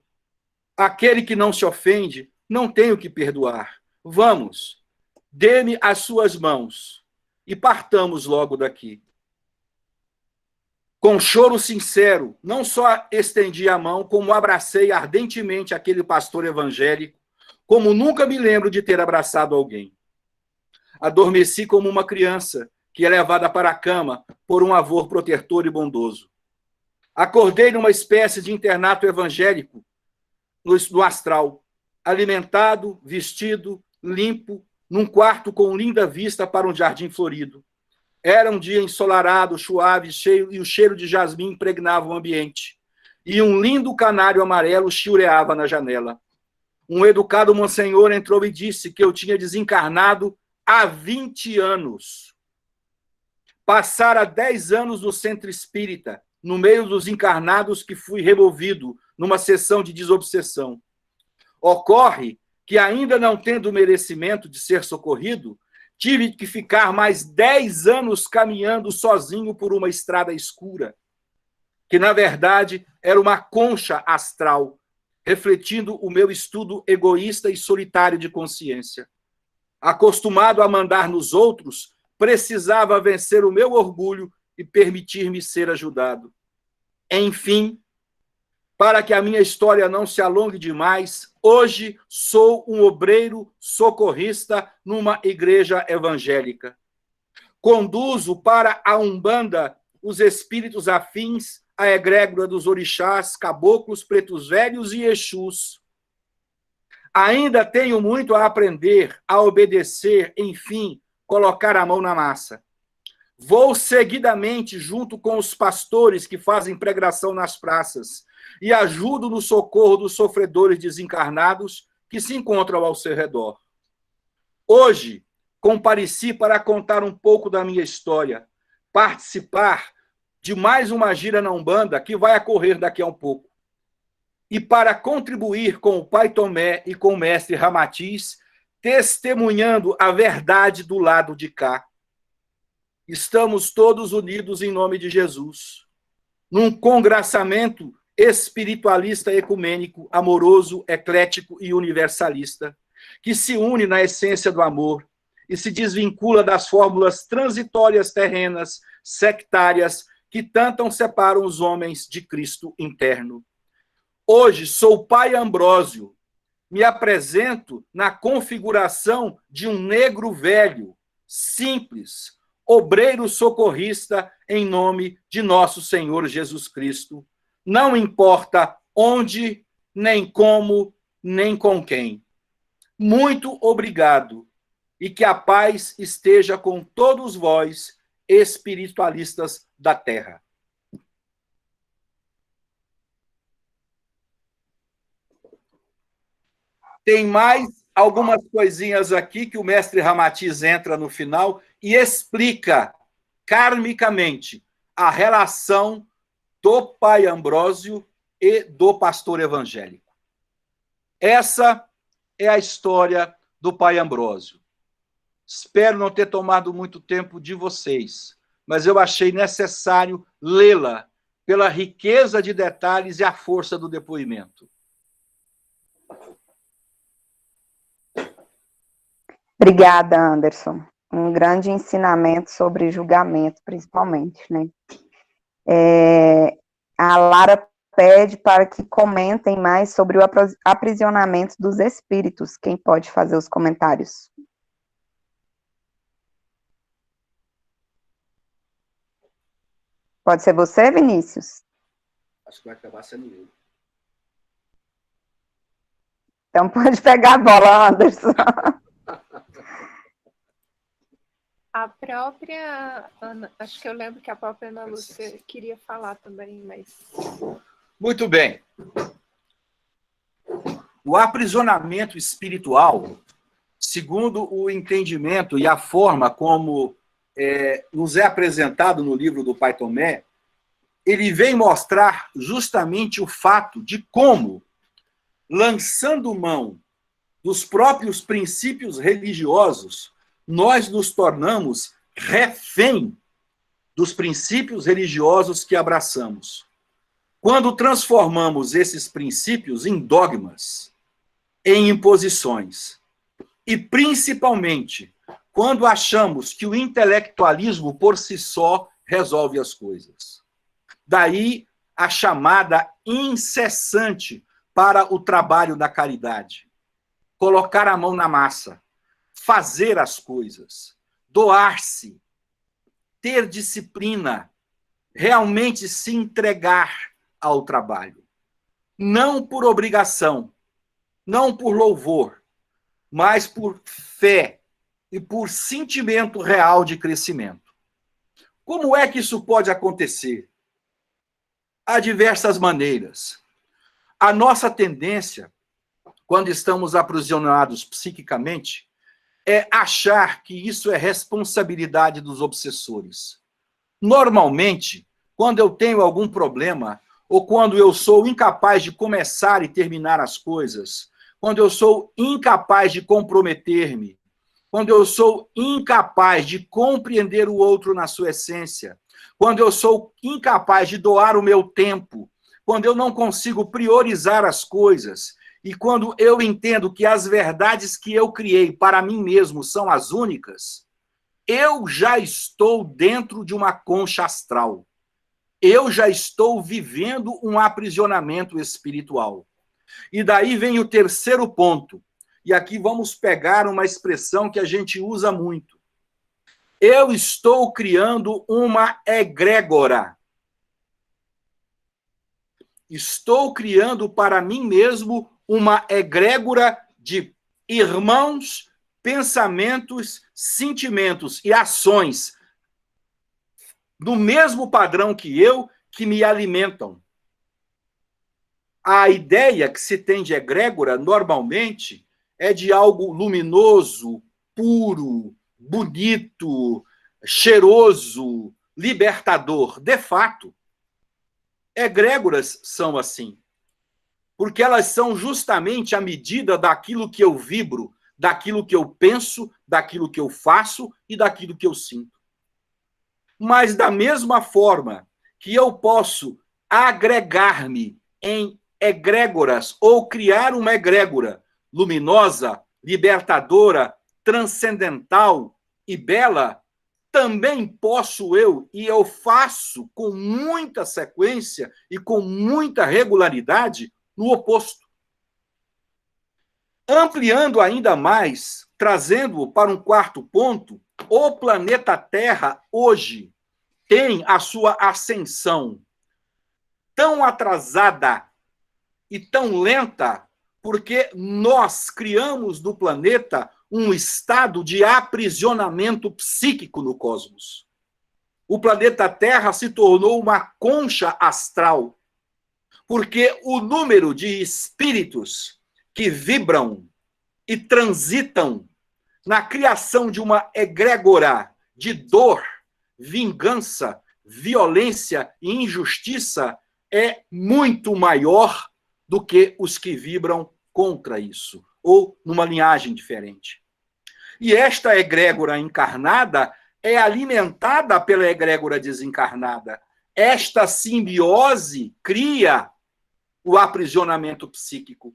Aquele que não se ofende, não tenho que perdoar. Vamos, dê-me as suas mãos e partamos logo daqui. Com choro sincero, não só estendi a mão, como abracei ardentemente aquele pastor evangélico, como nunca me lembro de ter abraçado alguém. Adormeci como uma criança que é levada para a cama por um avô protetor e bondoso. Acordei numa espécie de internato evangélico no astral, alimentado, vestido, limpo, num quarto com linda vista para um jardim florido. Era um dia ensolarado, suave, cheio, e o cheiro de jasmim impregnava o ambiente. E um lindo canário amarelo chiureava na janela. Um educado monsenhor entrou e disse que eu tinha desencarnado há 20 anos. Passara 10 anos no centro espírita, no meio dos encarnados que fui removido numa sessão de desobsessão. Ocorre que, ainda não tendo merecimento de ser socorrido, tive que ficar mais 10 anos caminhando sozinho por uma estrada escura, que, na verdade, era uma concha astral, refletindo o meu estudo egoísta e solitário de consciência. Acostumado a mandar nos outros, precisava vencer o meu orgulho e permitir-me ser ajudado. Enfim, para que a minha história não se alongue demais, hoje sou um obreiro socorrista numa igreja evangélica. Conduzo para a Umbanda os espíritos afins à egrégora dos orixás, caboclos, pretos velhos e exus. Ainda tenho muito a aprender, a obedecer, enfim, colocar a mão na massa. Vou seguidamente junto com os pastores que fazem pregação nas praças e ajudo no socorro dos sofredores desencarnados que se encontram ao seu redor. Hoje, compareci para contar um pouco da minha história, participar de mais uma gira na Umbanda que vai ocorrer daqui a um pouco, e para contribuir com o Pai Tomé e com o mestre Ramatiz, testemunhando a verdade do lado de cá. Estamos todos unidos em nome de Jesus, num congraçamento espiritualista ecumênico, amoroso, eclético e universalista, que se une na essência do amor e se desvincula das fórmulas transitórias terrenas, sectárias, que tanto separam os homens de Cristo interno. Hoje sou o Pai Ambrósio, me apresento na configuração de um negro velho, simples, obreiro socorrista em nome de nosso Senhor Jesus Cristo. Não importa onde, nem como, nem com quem. Muito obrigado e que a paz esteja com todos vós, espiritualistas da Terra. Tem mais algumas coisinhas aqui que o mestre Ramatiz entra no final e explica karmicamente a relação do Pai Ambrósio e do pastor evangélico. Essa é a história do Pai Ambrósio. Espero não ter tomado muito tempo de vocês, mas eu achei necessário lê-la pela riqueza de detalhes e a força do depoimento. Obrigada, Anderson. Um grande ensinamento sobre julgamento, principalmente, né? A Lara pede para que comentem mais sobre o aprisionamento dos espíritos. Quem pode fazer os comentários? Pode ser você, Vinícius? Acho que vai acabar sendo eu. Então pode pegar a bola, Anderson. A própria Ana, acho que eu lembro que a própria Ana Lúcia queria falar também, mas... Muito bem. O aprisionamento espiritual, segundo o entendimento e a forma como nos é apresentado no livro do Pai Tomé, ele vem mostrar justamente o fato de como, lançando mão dos próprios princípios religiosos, nós nos tornamos refém dos princípios religiosos que abraçamos. Quando transformamos esses princípios em dogmas, em imposições, e principalmente quando achamos que o intelectualismo por si só resolve as coisas. Daí a chamada incessante para o trabalho da caridade. Colocar a mão na massa, fazer as coisas, doar-se, ter disciplina, realmente se entregar ao trabalho. Não por obrigação, não por louvor, mas por fé e por sentimento real de crescimento. Como é que isso pode acontecer? Há diversas maneiras. A nossa tendência, quando estamos aprisionados psiquicamente, é achar que isso é responsabilidade dos obsessores. Normalmente, quando eu tenho algum problema, ou quando eu sou incapaz de começar e terminar as coisas, quando eu sou incapaz de comprometer-me, quando eu sou incapaz de compreender o outro na sua essência, quando eu sou incapaz de doar o meu tempo, quando eu não consigo priorizar as coisas, e quando eu entendo que as verdades que eu criei para mim mesmo são as únicas, eu já estou dentro de uma concha astral. Eu já estou vivendo um aprisionamento espiritual. E daí vem o terceiro ponto. E aqui vamos pegar uma expressão que a gente usa muito. Eu estou criando uma egrégora. Estou criando para mim mesmo uma egrégora de irmãos, pensamentos, sentimentos e ações do mesmo padrão que eu, que me alimentam. A ideia que se tem de egrégora, normalmente, é de algo luminoso, puro, bonito, cheiroso, libertador. De fato, egrégoras são assim, porque elas são justamente a medida daquilo que eu vibro, daquilo que eu penso, daquilo que eu faço e daquilo que eu sinto. Mas da mesma forma que eu posso agregar-me em egrégoras ou criar uma egrégora luminosa, libertadora, transcendental e bela, também posso eu, e eu faço com muita sequência e com muita regularidade, no oposto. Ampliando ainda mais, trazendo para um quarto ponto, o planeta Terra hoje tem a sua ascensão tão atrasada e tão lenta porque nós criamos no planeta um estado de aprisionamento psíquico no cosmos. O planeta Terra se tornou uma concha astral, porque o número de espíritos que vibram e transitam na criação de uma egrégora de dor, vingança, violência e injustiça é muito maior do que os que vibram contra isso, ou numa linhagem diferente. E esta egrégora encarnada é alimentada pela egrégora desencarnada. Esta simbiose cria o aprisionamento psíquico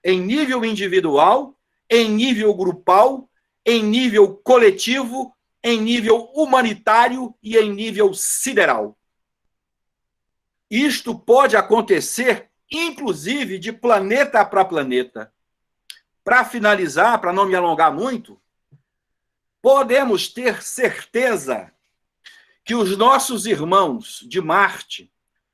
em nível individual, em nível grupal, em nível coletivo, em nível humanitário e em nível sideral. Isto pode acontecer, inclusive, de planeta para planeta. Para finalizar, para não me alongar muito, podemos ter certeza que os nossos irmãos de Marte,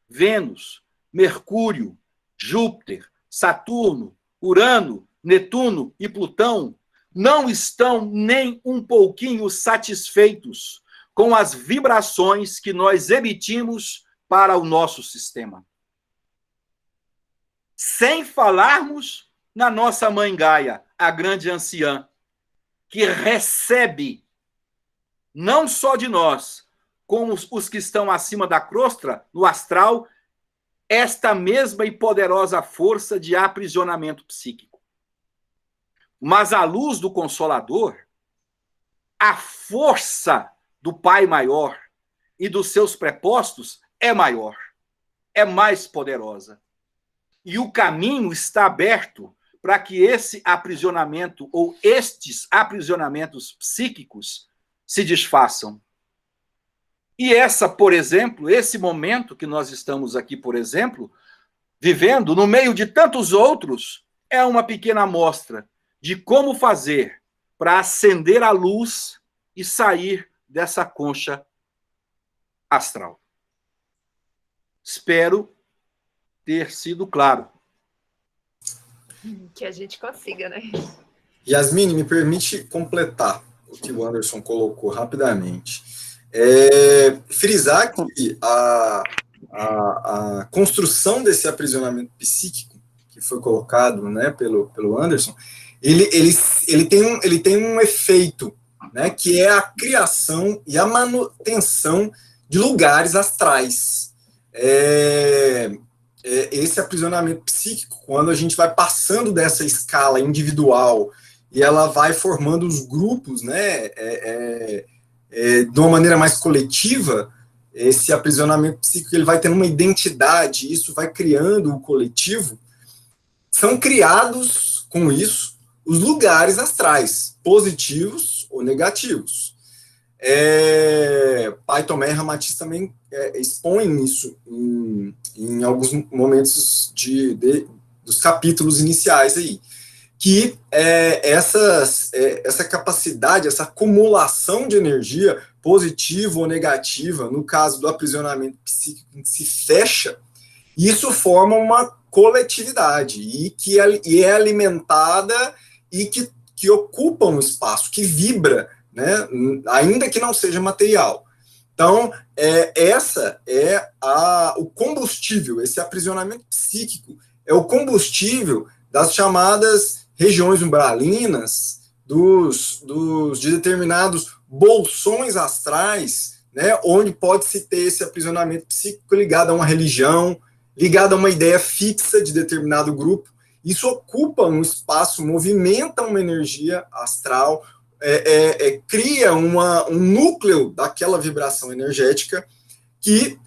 Vênus, Mercúrio, Júpiter, Saturno, Urano, Netuno e Plutão não estão nem um pouquinho satisfeitos com as vibrações que nós emitimos para o nosso sistema. Sem falarmos na nossa mãe Gaia, a grande anciã, que recebe não só de nós, como os que estão acima da crosta, no astral, esta mesma e poderosa força de aprisionamento psíquico. Mas à luz do Consolador, a força do Pai Maior, e dos seus prepostos é maior, é mais poderosa. E o caminho está aberto para que esse aprisionamento ou estes aprisionamentos psíquicos se desfaçam. E essa, por exemplo, esse momento que nós estamos aqui, por exemplo, vivendo no meio de tantos outros, é uma pequena amostra de como fazer para acender a luz e sair dessa concha astral. Espero ter sido claro. Que a gente consiga, né? Yasmine, me permite completar o que o Anderson colocou rapidamente. Frisar que a construção desse aprisionamento psíquico que foi colocado, né, pelo Anderson, ele tem um efeito, né, que é a criação e a manutenção de lugares astrais. Esse aprisionamento psíquico, quando a gente vai passando dessa escala individual e ela vai formando os grupos, né, de uma maneira mais coletiva, esse aprisionamento psíquico ele vai tendo uma identidade, isso vai criando o coletivo. São criados, com isso, os lugares astrais, positivos ou negativos. Pai Tomé e Ramatiz também expõem isso em alguns momentos dos capítulos iniciais aí, que essa capacidade, essa acumulação de energia positiva ou negativa, no caso do aprisionamento psíquico que se fecha, isso forma uma coletividade e é alimentada e que ocupa um espaço, que vibra, né, ainda que não seja material. Então, essa é o combustível, esse aprisionamento psíquico é o combustível das chamadas regiões umbralinas, de determinados bolsões astrais, né, onde pode-se ter esse aprisionamento psíquico ligado a uma religião, ligado a uma ideia fixa de determinado grupo. Isso ocupa um espaço, movimenta uma energia astral, cria um núcleo daquela vibração energética que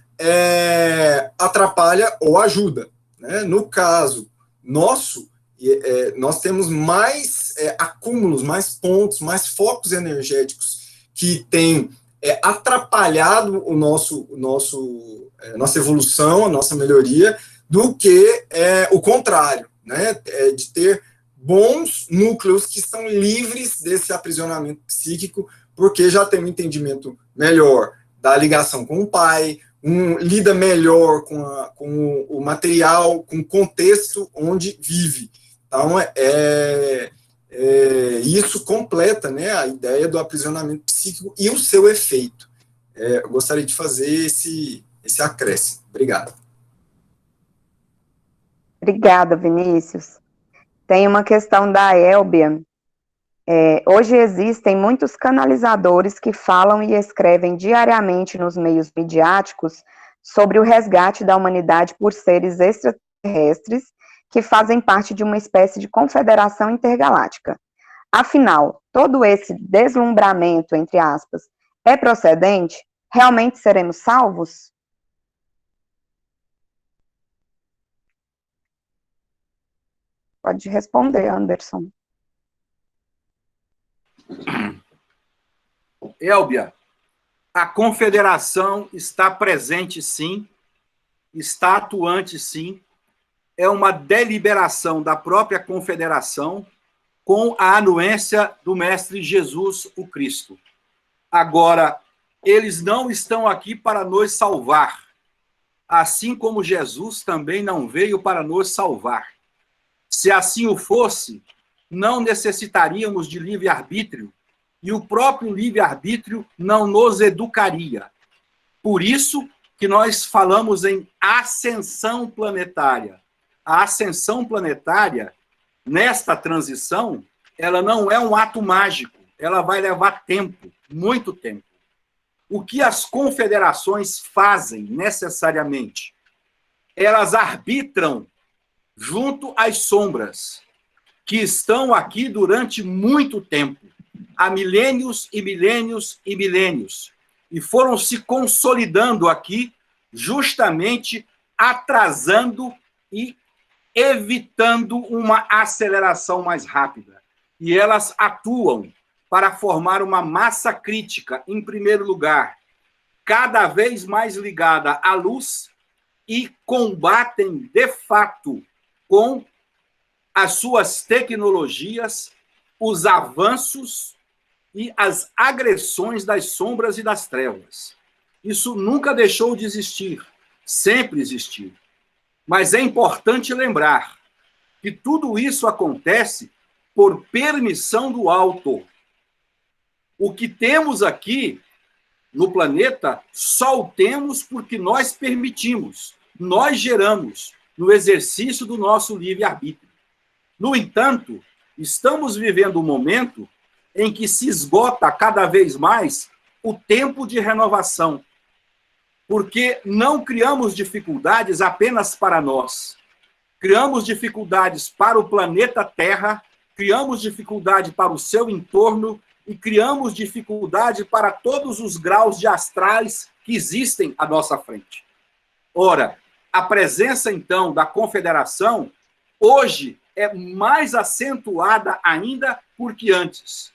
atrapalha ou ajuda, né? No caso nosso, nós temos mais acúmulos, mais pontos, mais focos energéticos que têm atrapalhado nossa evolução, a nossa melhoria, do que o contrário, né? De ter bons núcleos que estão livres desse aprisionamento psíquico, porque já tem um entendimento melhor da ligação com o pai, lida melhor com o material, com o contexto onde vive. Então, isso completa, né, a ideia do aprisionamento psíquico e o seu efeito. Eu gostaria de fazer esse acréscimo. Obrigado. Obrigada, Vinícius. Tem uma questão da Elbia. Hoje existem muitos canalizadores que falam e escrevem diariamente nos meios midiáticos sobre o resgate da humanidade por seres extraterrestres que fazem parte de uma espécie de confederação intergaláctica. Afinal, todo esse deslumbramento, entre aspas, é procedente? Realmente seremos salvos? Pode responder, Anderson. Elbia, a confederação está presente, sim, está atuante, sim, é uma deliberação da própria confederação com a anuência do Mestre Jesus, o Cristo. Agora, eles não estão aqui para nos salvar, assim como Jesus também não veio para nos salvar. Se assim o fosse, não necessitaríamos de livre-arbítrio, e o próprio livre-arbítrio não nos educaria. Por isso que nós falamos em ascensão planetária. A ascensão planetária, nesta transição, ela não é um ato mágico, ela vai levar tempo, muito tempo. O que as confederações fazem necessariamente? Elas arbitram junto às sombras, que estão aqui durante muito tempo, há milênios e milênios e milênios. e foram se consolidando aqui, justamente atrasando e evitando uma aceleração mais rápida. E elas atuam para formar uma massa crítica, em primeiro lugar, cada vez mais ligada à luz, e combatem, de fato, com as suas tecnologias, os avanços e as agressões das sombras e das trevas. Isso nunca deixou de existir, sempre existiu. Mas é importante lembrar que tudo isso acontece por permissão do alto. O que temos aqui no planeta, só o temos porque nós permitimos, nós geramos, no exercício do nosso livre-arbítrio. No entanto, estamos vivendo um momento em que se esgota cada vez mais o tempo de renovação, porque não criamos dificuldades apenas para nós, criamos dificuldades para o planeta Terra, criamos dificuldade para o seu entorno e criamos dificuldade para todos os graus de astrais que existem à nossa frente. Ora, a presença, então, da Confederação, hoje, é mais acentuada ainda porque antes.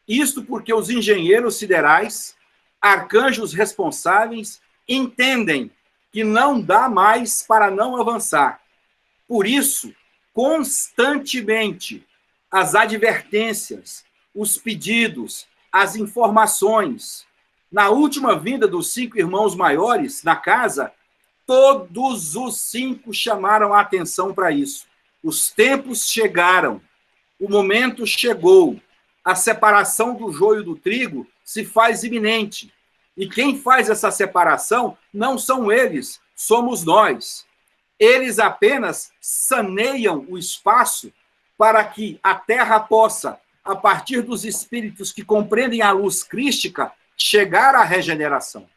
Isto porque os engenheiros siderais, arcanjos responsáveis, entendem que não dá mais para não avançar. Por isso, constantemente, as advertências, os pedidos, as informações. Na última vinda dos 5 irmãos maiores na casa, todos os 5 chamaram a atenção para isso. Os tempos chegaram, o momento chegou, a separação do joio do trigo se faz iminente. E quem faz essa separação não são eles, somos nós. Eles apenas saneiam o espaço para que a Terra possa, a partir dos espíritos que compreendem a luz crística, chegar à regeneração.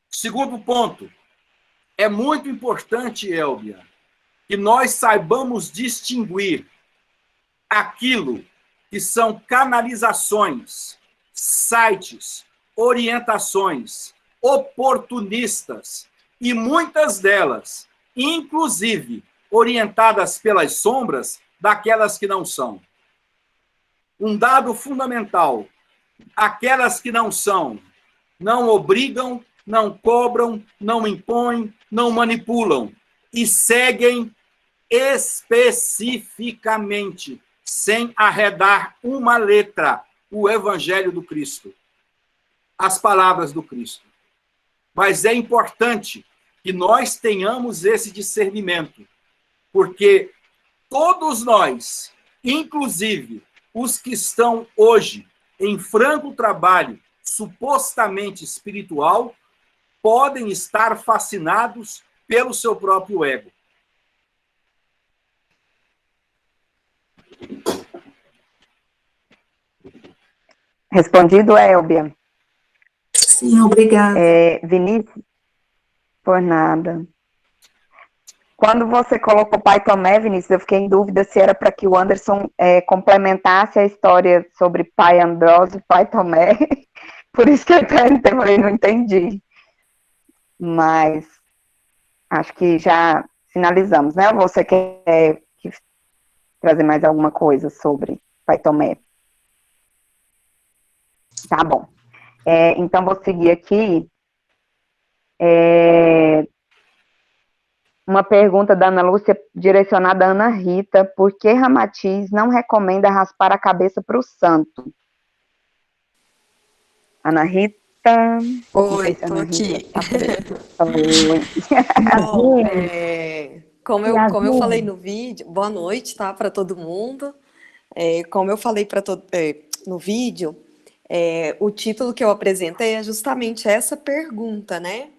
Segundo ponto, é muito importante, Elbia, que nós saibamos distinguir aquilo que são canalizações, sites, orientações oportunistas, e muitas delas, inclusive, orientadas pelas sombras, daquelas que não são. Um dado fundamental: aquelas que não são, não obrigam, não cobram, não impõem, não manipulam, e seguem especificamente, sem arredar uma letra, o Evangelho do Cristo, as palavras do Cristo. Mas é importante que nós tenhamos esse discernimento, porque todos nós, inclusive os que estão hoje em franco trabalho supostamente espiritual, podem estar fascinados pelo seu próprio ego. Respondido, Elbia? Sim, obrigada. Vinícius, por nada. Quando você colocou Pai Tomé, Vinícius, eu fiquei em dúvida se era para que o Anderson complementasse a história sobre Pai Ambrósio e Pai Tomé. Por isso que eu também não entendi. Mas acho que já finalizamos, né? Você quer trazer mais alguma coisa sobre Pai Tomé? Tá bom. Então, vou seguir aqui. Uma pergunta da Ana Lúcia, direcionada à Ana Rita. Por que Ramatiz não recomenda raspar a cabeça para o santo? Ana Rita? Oi, estou aqui. Bom, como eu falei no vídeo, boa noite, tá, para todo mundo. Como eu falei no vídeo, o título que eu apresentei é justamente essa pergunta, né?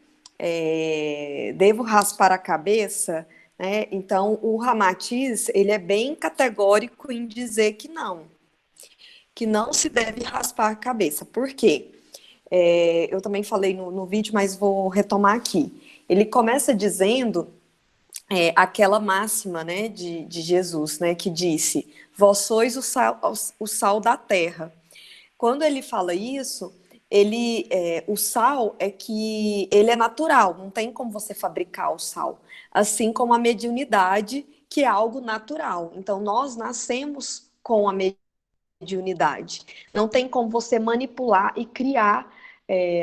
Devo raspar a cabeça? Né? Então, o Ramatiz, ele é bem categórico em dizer que não se deve raspar a cabeça. Por quê? Eu também falei no vídeo, mas vou retomar aqui. Ele começa dizendo aquela máxima, né, de Jesus, né, que disse: vós sois o sal da terra. Quando ele fala isso, o sal é que ele é natural, não tem como você fabricar o sal. Assim como a mediunidade, que é algo natural. Então, nós nascemos com a mediunidade. Não tem como você manipular e criar,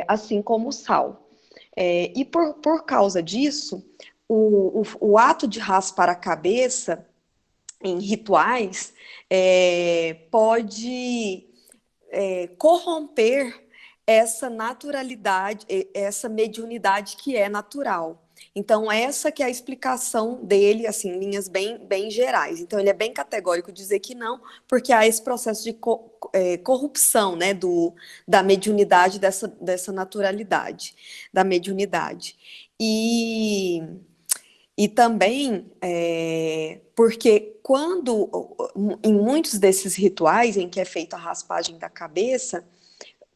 assim como o sal. E por causa disso, o ato de raspar a cabeça em rituais pode corromper essa naturalidade, essa mediunidade que é natural. Então, essa que é a explicação dele, assim, em linhas bem gerais. Então, ele é bem categórico dizer que não, porque há esse processo de corrupção, né, da mediunidade, dessa naturalidade, da mediunidade. E também porque em muitos desses rituais em que é feita a raspagem da cabeça,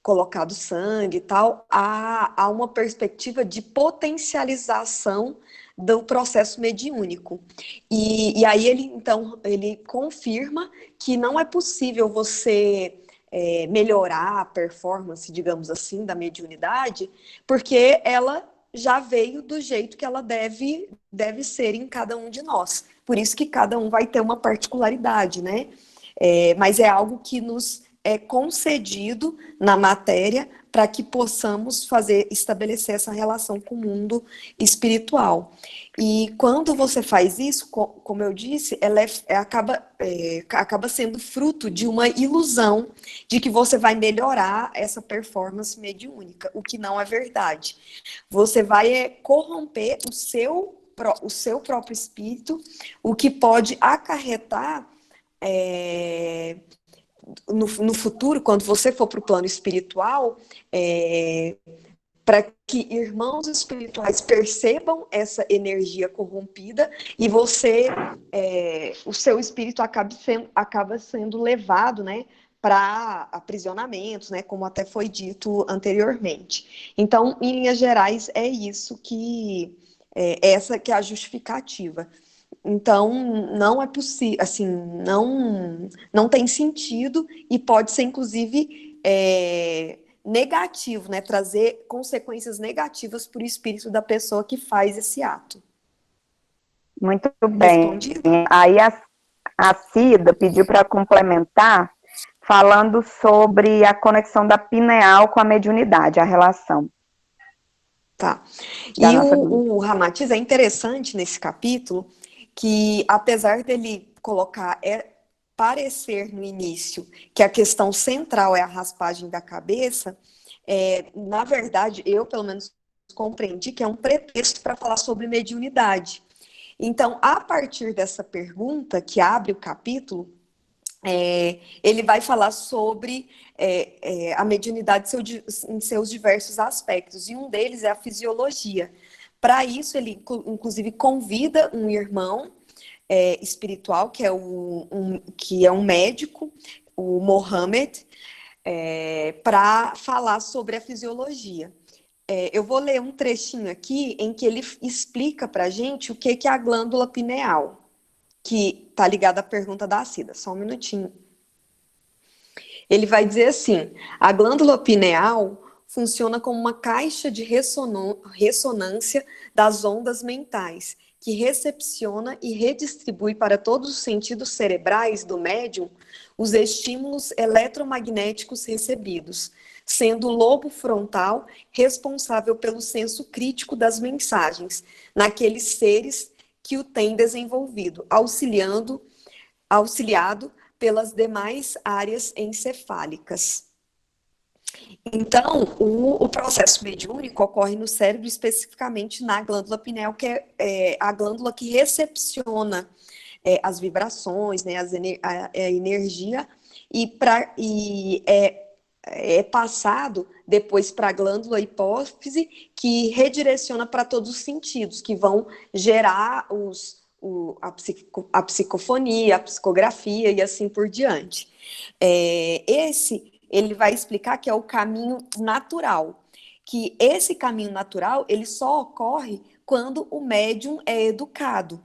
colocado sangue e tal, há uma perspectiva de potencialização do processo mediúnico. E aí ele confirma que não é possível você melhorar a performance, digamos assim, da mediunidade, porque ela já veio do jeito que ela deve ser em cada um de nós. Por isso que cada um vai ter uma particularidade, né? Mas é algo que nos é concedido na matéria para que possamos estabelecer essa relação com o mundo espiritual. E quando você faz isso, como eu disse, ela acaba sendo fruto de uma ilusão de que você vai melhorar essa performance mediúnica, o que não é verdade. Você vai corromper o seu próprio espírito, o que pode acarretar no futuro, quando você for para o plano espiritual, para que irmãos espirituais percebam essa energia corrompida e o seu espírito acaba sendo levado, né, para aprisionamentos, né, como até foi dito anteriormente. Então, em linhas gerais, é isso essa que é a justificativa. Então, não é possível, assim, não tem sentido e pode ser, inclusive, negativo, né? Trazer consequências negativas para o espírito da pessoa que faz esse ato. Muito bem. Respondido? Aí a Cida pediu para complementar, falando sobre a conexão da pineal com a mediunidade, a relação. Tá. E o Ramatiz é interessante nesse capítulo, que apesar dele colocar, parecer no início que a questão central é a raspagem da cabeça, na verdade, eu pelo menos compreendi que é um pretexto para falar sobre mediunidade. Então, a partir dessa pergunta que abre o capítulo, ele vai falar sobre a mediunidade em seus diversos aspectos, e um deles é a fisiologia. Para isso, ele, inclusive, convida um irmão espiritual, que é um médico, o Mohammed, para falar sobre a fisiologia. Eu vou ler um trechinho aqui em que ele explica para a gente o que é a glândula pineal, que está ligada à pergunta da Cida. Só um minutinho. Ele vai dizer assim: a glândula pineal funciona como uma caixa de ressonância das ondas mentais, que recepciona e redistribui para todos os sentidos cerebrais do médium os estímulos eletromagnéticos recebidos, sendo o lobo frontal responsável pelo senso crítico das mensagens, naqueles seres que o têm desenvolvido, auxiliado pelas demais áreas encefálicas. Então, o processo mediúnico ocorre no cérebro, especificamente na glândula pineal, que é a glândula que recepciona as vibrações, né, a energia, e é passado depois para a glândula hipófise, que redireciona para todos os sentidos, que vão gerar a psicofonia, a psicografia e assim por diante. Ele vai explicar que é o caminho natural, que esse caminho natural ele só ocorre quando o médium é educado,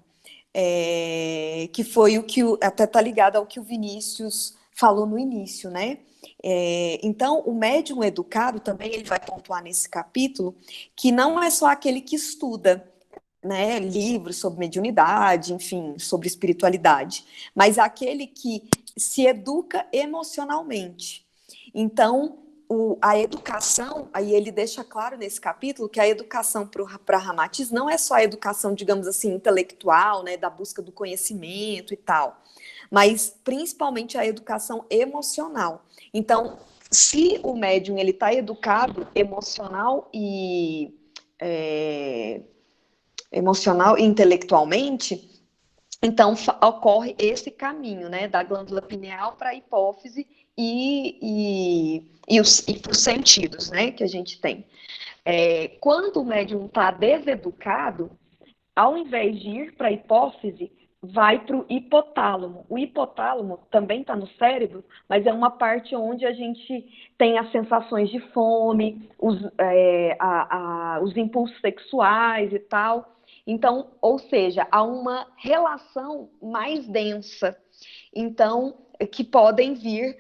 que foi o que até está ligado ao que o Vinícius falou no início, né? Então, o médium educado também ele vai pontuar nesse capítulo que não é só aquele que estuda, né, livros sobre mediunidade, enfim, sobre espiritualidade, mas aquele que se educa emocionalmente. Então, a educação, aí ele deixa claro nesse capítulo que a educação para Ramatiz não é só a educação, digamos assim, intelectual, né, da busca do conhecimento e tal, mas principalmente a educação emocional. Então, se o médium ele está educado emocional e intelectualmente, então ocorre esse caminho, né, da glândula pineal para a hipófise e para os sentidos, né, que a gente tem. Quando o médium está deseducado, ao invés de ir para a hipófise, vai para o hipotálamo. O hipotálamo também está no cérebro, mas é uma parte onde a gente tem as sensações de fome, os impulsos sexuais e tal. Então, ou seja, há uma relação mais densa. Então, que podem vir,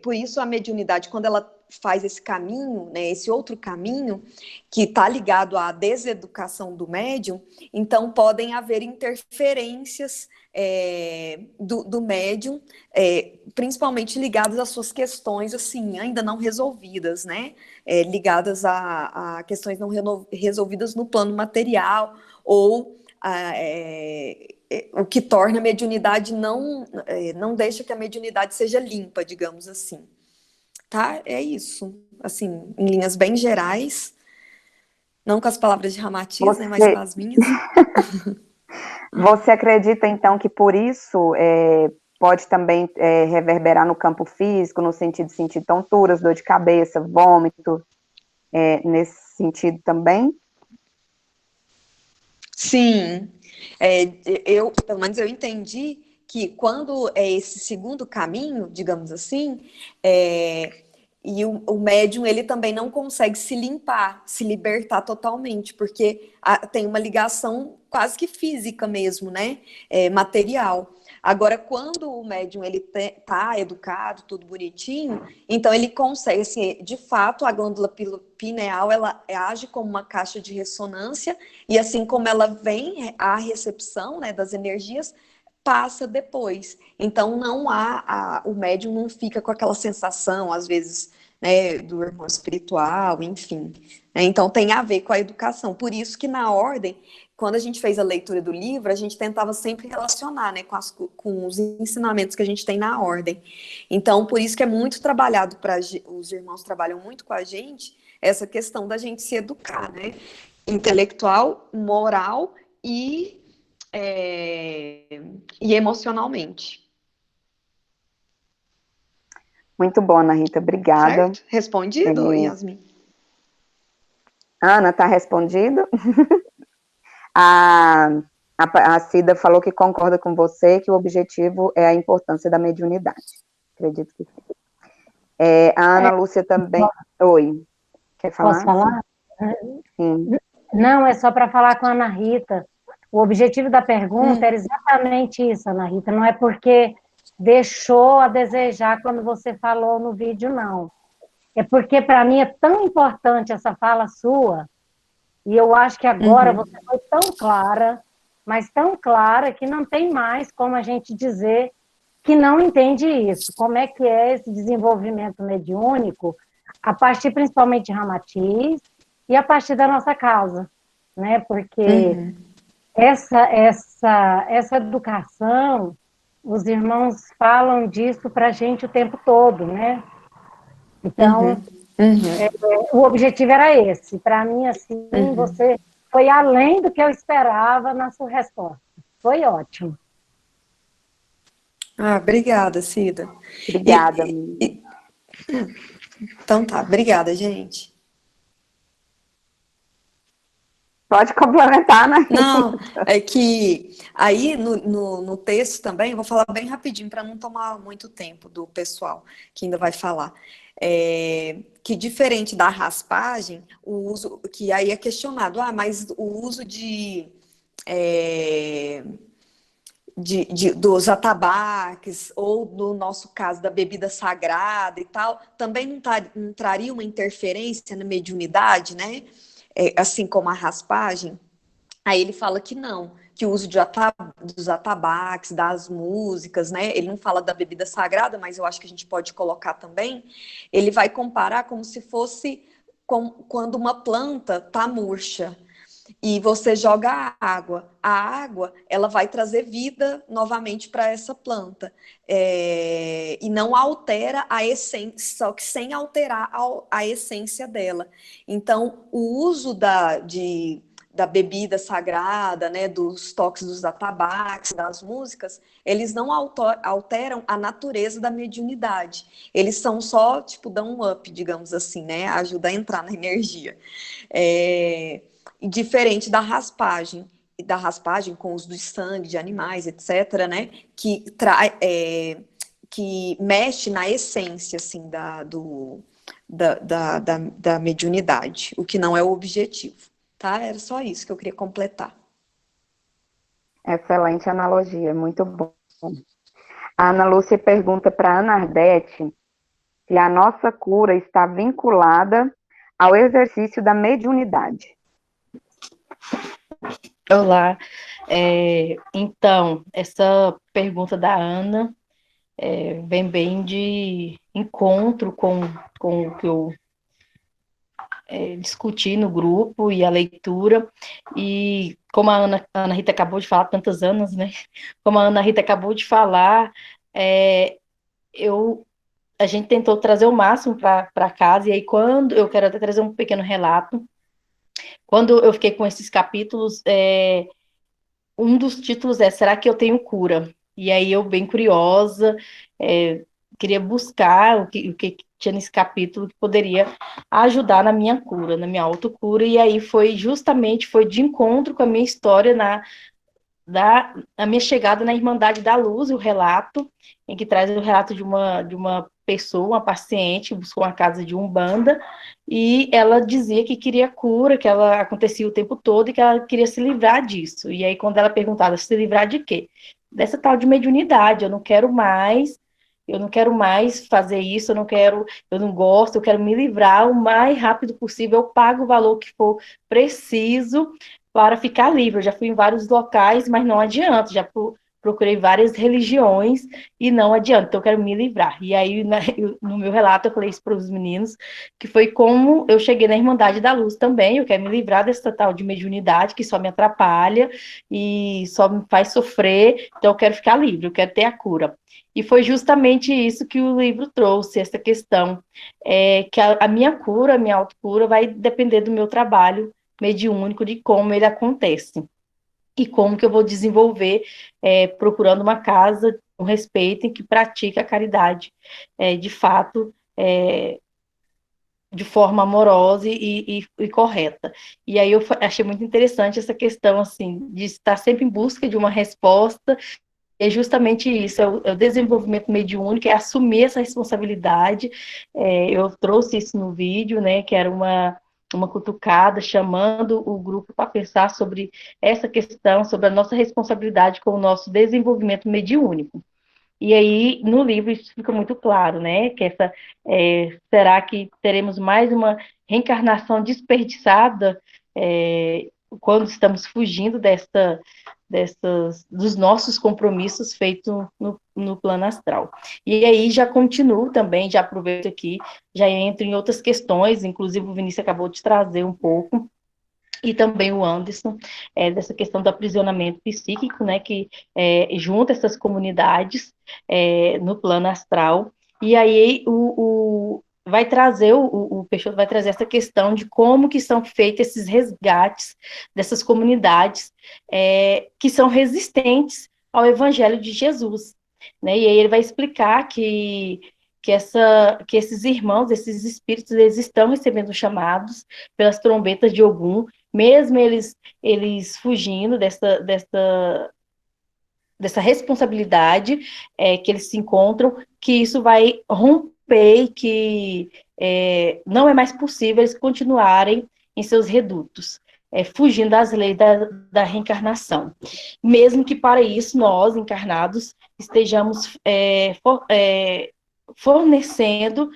por isso a mediunidade, quando ela faz esse caminho, né, esse outro caminho, que está ligado à deseducação do médium, então podem haver interferências do médium, principalmente ligadas às suas questões, assim, ainda não resolvidas, né, ligadas a questões não resolvidas no plano material, ou o que torna a mediunidade não deixa que a mediunidade seja limpa, digamos assim. Tá? É isso. Assim, em linhas bem gerais, não com as palavras de Ramatiz, né, mas com as minhas. Você acredita, então, que por isso pode também reverberar no campo físico, no sentido de sentir tonturas, dor de cabeça, vômito, nesse sentido também? Sim. Pelo menos eu entendi que quando é esse segundo caminho, digamos assim, e o médium ele também não consegue se limpar, se libertar totalmente, porque tem uma ligação quase que física mesmo, né? Material. Agora, quando o médium ele tá educado, tudo bonitinho, então ele consegue, assim, de fato, a glândula pineal ela age como uma caixa de ressonância e assim como ela vem à recepção, né, das energias, passa depois. Então não o médium não fica com aquela sensação, às vezes, né, do irmão espiritual, enfim. Então tem a ver com a educação. Por isso que na ordem, quando a gente fez a leitura do livro, a gente tentava sempre relacionar, né, com os ensinamentos que a gente tem na ordem. Então, por isso que é muito trabalhado, os irmãos trabalham muito com a gente, essa questão da gente se educar, né? Intelectual, moral e emocionalmente. Muito bom, Ana Rita, obrigada. Certo? Respondido, Yasmin? Ana, está respondido? A Cida falou que concorda com você, que o objetivo é a importância da mediunidade. Acredito que sim. A Ana Lúcia também... Oi, quer falar? Posso falar? Sim. Não, é só para falar com a Ana Rita. O objetivo da pergunta era exatamente isso, Ana Rita. Não é porque deixou a desejar quando você falou no vídeo, não. É porque, para mim, é tão importante essa fala sua, e eu acho que agora você foi tão clara, mas tão clara que não tem mais como a gente dizer que não entende isso. Como é que é esse desenvolvimento mediúnico, a partir principalmente de Ramatiz e a partir da nossa casa, né? Porque essa educação, os irmãos falam disso para a gente o tempo todo, né? Então, o objetivo era esse. Para mim, assim, você foi além do que eu esperava na sua resposta. Foi ótimo. Obrigada, Cida. Obrigada. Então tá, obrigada, gente. Pode complementar, né? Não, é que aí no texto também, eu vou falar bem rapidinho para não tomar muito tempo do pessoal que ainda vai falar. Que diferente da raspagem, o uso, que aí é questionado, mas o uso dos atabaques, ou no nosso caso da bebida sagrada e tal, também não traria uma interferência na mediunidade, né? Assim como a raspagem? Aí ele fala que não, que o uso dos atabaques, das músicas, né? Ele não fala da bebida sagrada, mas eu acho que a gente pode colocar também. Ele vai comparar como se fosse quando uma planta está murcha e você joga a água ela vai trazer vida novamente para essa planta, e não altera a essência, só que sem alterar a essência dela. Então, o uso da bebida sagrada, né, dos toques dos atabaques, das músicas, eles não alteram a natureza da mediunidade. Eles são só, tipo, dão um up, digamos assim, né, ajuda a entrar na energia. Diferente da raspagem com o uso do sangue de animais, etc., né, que mexe na essência, assim, da mediunidade, o que não é o objetivo, tá? Era só isso que eu queria completar. Excelente analogia, muito bom. A Ana Lúcia pergunta para a Ana Ardete se a nossa cura está vinculada ao exercício da mediunidade. Olá, então, essa pergunta da Ana vem bem de encontro com o que eu discuti no grupo e a leitura, e como a Ana Rita acabou de falar, tantas Anas, né? Como a Ana Rita acabou de falar, a gente tentou trazer o máximo para casa, e aí quando eu quero até trazer um pequeno relato, quando eu fiquei com esses capítulos, um dos títulos Será que eu tenho cura? E aí eu, bem curiosa, queria buscar o que tinha nesse capítulo que poderia ajudar na minha cura, na minha autocura, e aí foi de encontro com a minha história na minha chegada na Irmandade da Luz, o relato, em que traz o relato de uma pessoa, uma paciente, buscou uma casa de Umbanda, e ela dizia que queria cura, que ela acontecia o tempo todo e que ela queria se livrar disso. E aí, quando ela perguntava se livrar de quê? Dessa tal de mediunidade, eu não quero mais fazer isso, eu não gosto, eu quero me livrar o mais rápido possível, eu pago o valor que for preciso para ficar livre. Eu já fui em vários locais, mas não adianta, já procurei várias religiões e não adianta, então eu quero me livrar. E aí, no meu relato, eu falei isso para os meninos, que foi como eu cheguei na Irmandade da Luz também, eu quero me livrar dessa tal de mediunidade que só me atrapalha e só me faz sofrer, então eu quero ficar livre, eu quero ter a cura. E foi justamente isso que o livro trouxe, essa questão, que a minha cura, a minha autocura vai depender do meu trabalho mediúnico, de como ele acontece. E como que eu vou desenvolver, procurando uma casa com respeito e que pratique a caridade, de fato, de forma amorosa e correta. E aí eu achei muito interessante essa questão, assim, de estar sempre em busca de uma resposta. É justamente isso, é o desenvolvimento mediúnico, é assumir essa responsabilidade. Eu trouxe isso no vídeo, né, que era uma cutucada, chamando o grupo para pensar sobre essa questão, sobre a nossa responsabilidade com o nosso desenvolvimento mediúnico. E aí, no livro, isso fica muito claro, né, que será que teremos mais uma reencarnação desperdiçada quando estamos fugindo dos nossos compromissos feitos no plano astral. E aí já continuo também, já aproveito aqui, já entro em outras questões, inclusive o Vinícius acabou de trazer um pouco, e também o Anderson, dessa questão do aprisionamento psíquico, né, que junta essas comunidades no plano astral, e aí vai trazer, o Peixoto vai trazer essa questão de como que são feitos esses resgates dessas comunidades que são resistentes ao Evangelho de Jesus, né? E aí ele vai explicar que esses irmãos, esses espíritos, eles estão recebendo chamados pelas trombetas de Ogum, mesmo eles fugindo dessa responsabilidade que eles se encontram, que isso vai romper e que não é mais possível eles continuarem em seus redutos. fugindo das leis da reencarnação. Mesmo que para isso nós, encarnados, estejamos fornecendo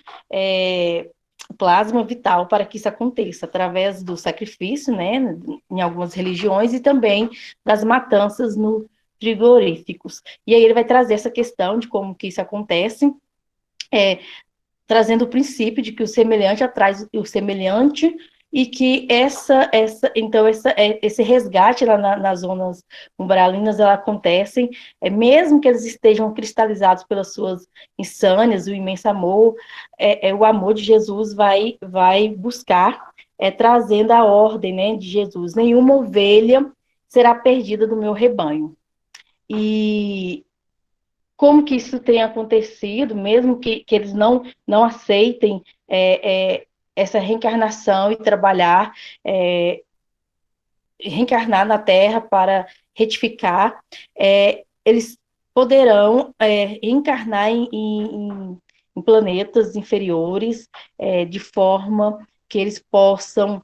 plasma vital para que isso aconteça, através do sacrifício, né, em algumas religiões, e também das matanças no frigoríficos. E aí ele vai trazer essa questão de como que isso acontece, trazendo o princípio de que o semelhante atrai o semelhante, e que esse resgate lá nas zonas umbralinas, ela acontecem, mesmo que eles estejam cristalizados pelas suas insânias, o imenso amor, o amor de Jesus vai buscar, trazendo a ordem, né, de Jesus. Nenhuma ovelha será perdida do meu rebanho. E como que isso tem acontecido, mesmo que eles não aceitem essa reencarnação e trabalhar, reencarnar na Terra para retificar, eles poderão reencarnar em planetas inferiores, de forma que eles possam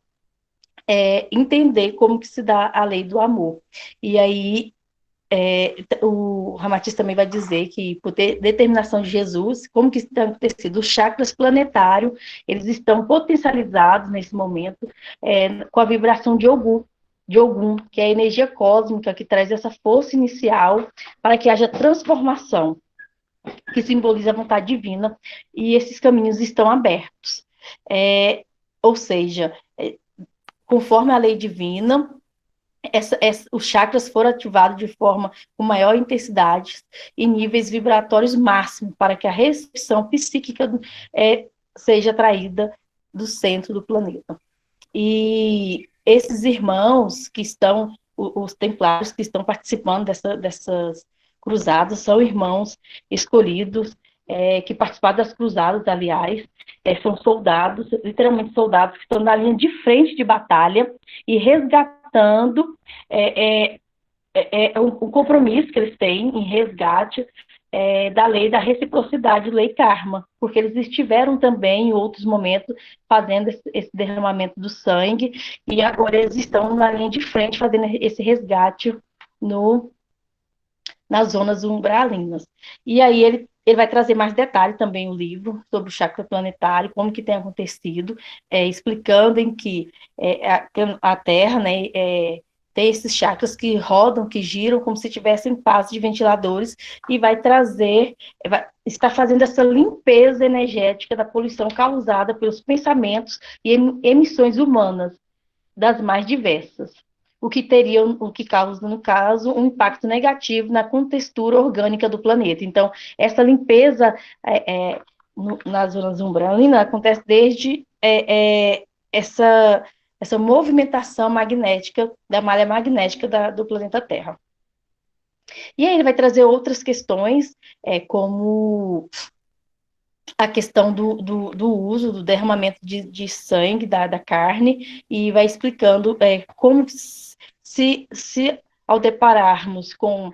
entender como que se dá a lei do amor. E aí, o Ramatiz também vai dizer que, por determinação de Jesus, como que está acontecendo? Os chakras planetários, eles estão potencializados nesse momento, com a vibração de Ogum, que é a energia cósmica que traz essa força inicial para que haja transformação, que simboliza a vontade divina, e esses caminhos estão abertos. Ou seja, conforme a lei divina, os chakras foram ativados de forma com maior intensidade e níveis vibratórios máximos para que a recepção psíquica seja atraída do centro do planeta. E esses irmãos que estão, os templários que estão participando dessas cruzadas, são irmãos escolhidos, que participaram das cruzadas, aliás, são soldados, literalmente soldados, que estão na linha de frente de batalha e resgatando um compromisso que eles têm em resgate da lei da reciprocidade, lei karma, porque eles estiveram também em outros momentos fazendo esse derramamento do sangue, e agora eles estão na linha de frente fazendo esse resgate nas zonas umbralinas. E aí ele vai trazer mais detalhes também, o livro, sobre o chakra planetário, como que tem acontecido, explicando em que a Terra, né, tem esses chakras que rodam, que giram, como se tivessem passos de ventiladores, e vai trazer, está fazendo essa limpeza energética da poluição causada pelos pensamentos e emissões humanas, das mais diversas. O que causa, no caso, um impacto negativo na contextura orgânica do planeta. Então, essa limpeza nas zonas umbralinas acontece desde essa movimentação magnética, da malha magnética do planeta Terra. E aí ele vai trazer outras questões, como a questão do uso, do derramamento de sangue, da carne, e vai explicando como se ao depararmos com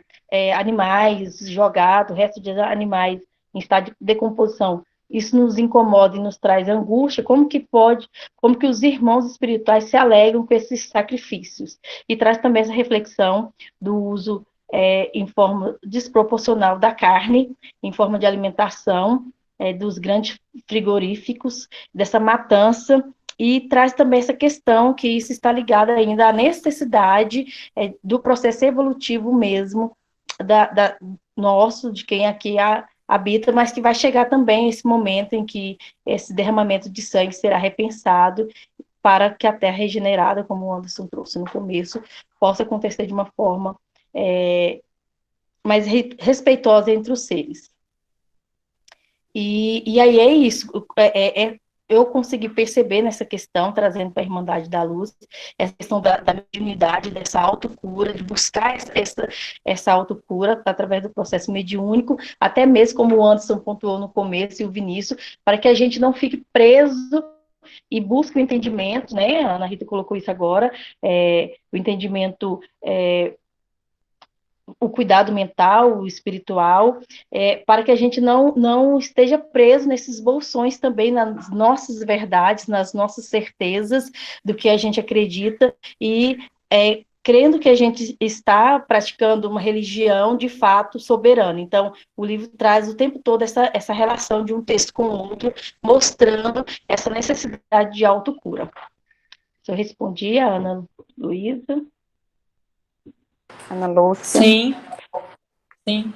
animais jogados, resto de animais em estado de decomposição, isso nos incomoda e nos traz angústia, como que os irmãos espirituais se alegram com esses sacrifícios. E traz também essa reflexão do uso em forma desproporcional da carne, em forma de alimentação, dos grandes frigoríficos, dessa matança, e traz também essa questão que isso está ligado ainda à necessidade do processo evolutivo mesmo, nosso, de quem aqui habita, mas que vai chegar também esse momento em que esse derramamento de sangue será repensado para que a Terra regenerada, como o Anderson trouxe no começo, possa acontecer de uma forma mais respeitosa entre os seres. E aí é isso, eu consegui perceber nessa questão, trazendo para a Irmandade da Luz, essa questão da mediunidade, dessa autocura, de buscar essa autocura através do processo mediúnico, até mesmo como o Anderson pontuou no começo e o Vinícius, para que a gente não fique preso e busque o entendimento, né? A Ana Rita colocou isso agora, o entendimento o cuidado mental, o espiritual, para que a gente não esteja preso nesses bolsões também, nas nossas verdades, nas nossas certezas do que a gente acredita e crendo que a gente está praticando uma religião de fato soberana. Então, o livro traz o tempo todo essa relação de um texto com o outro, mostrando essa necessidade de autocura. Eu respondi a Ana Luísa. Ana Lúcia. Sim, sim.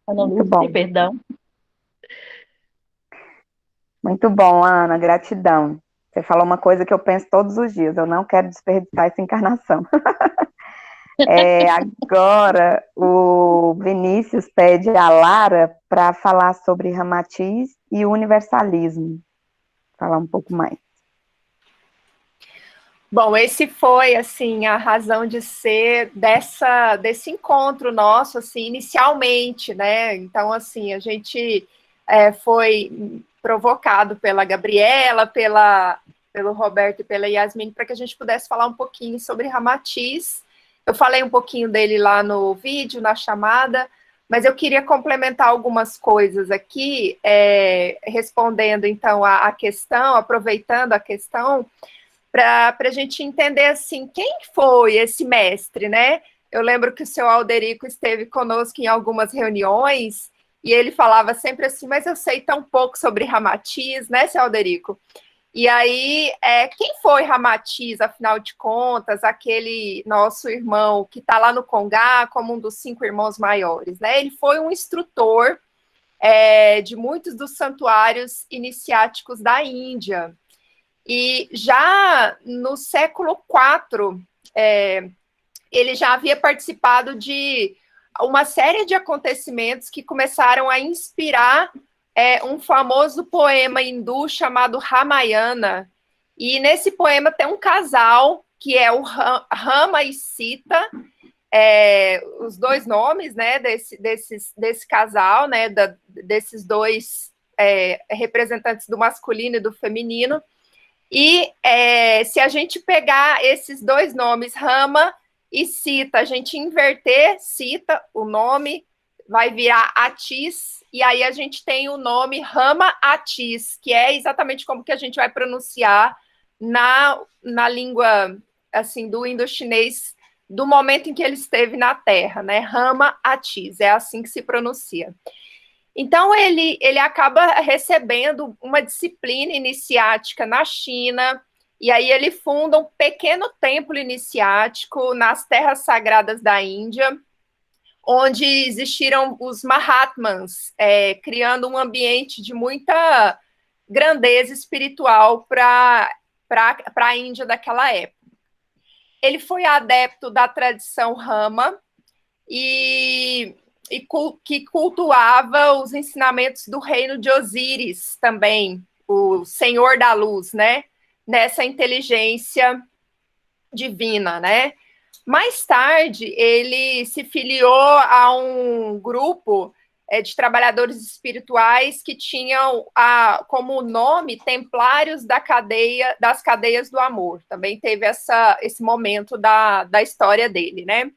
Ana Lúcia, perdão. Muito bom, Ana, gratidão. Você falou uma coisa que eu penso todos os dias, eu não quero desperdiçar essa encarnação. Agora, o Vinícius pede a Lara para falar sobre Ramatiz e universalismo. Falar um pouco mais. Bom, esse foi, assim, a razão de ser desse encontro nosso, assim, inicialmente, né? Então, assim, a gente foi provocado pela Gabriela, pelo Roberto e pela Yasmin, para que a gente pudesse falar um pouquinho sobre Ramatiz. Eu falei um pouquinho dele lá no vídeo, na chamada, mas eu queria complementar algumas coisas aqui, respondendo, então, a questão, aproveitando a questão, para a gente entender, assim, quem foi esse mestre, né? Eu lembro que o seu Alderico esteve conosco em algumas reuniões, e ele falava sempre assim, mas eu sei tão pouco sobre Ramatiz, né, seu Alderico? E aí, quem foi Ramatiz, afinal de contas, aquele nosso irmão que está lá no Congá, como um dos 5 irmãos maiores, né? Ele foi um instrutor de muitos dos santuários iniciáticos da Índia. E já no século IV, ele já havia participado de uma série de acontecimentos que começaram a inspirar um famoso poema hindu chamado Ramayana. E nesse poema tem um casal, que é o Rama e Sita, os dois nomes, né, desse casal, né, desses dois representantes do masculino e do feminino. E se a gente pegar esses dois nomes, Rama e Sita, a gente inverter Sita, o nome, vai virar Atis, e aí a gente tem o nome Rama Atis, que é exatamente como que a gente vai pronunciar na língua, assim, do indo-chinês, do momento em que ele esteve na Terra, né? Rama Atis, é assim que se pronuncia. Então, ele acaba recebendo uma disciplina iniciática na China, e aí ele funda um pequeno templo iniciático nas terras sagradas da Índia, onde existiram os Mahatmas, criando um ambiente de muita grandeza espiritual para a Índia daquela época. Ele foi adepto da tradição Rama que cultuava os ensinamentos do reino de Osíris também, o Senhor da Luz, né? Nessa inteligência divina, né? Mais tarde, ele se filiou a um grupo de trabalhadores espirituais que tinham como nome Templários das Cadeias do Amor. Também teve esse momento da história dele, né?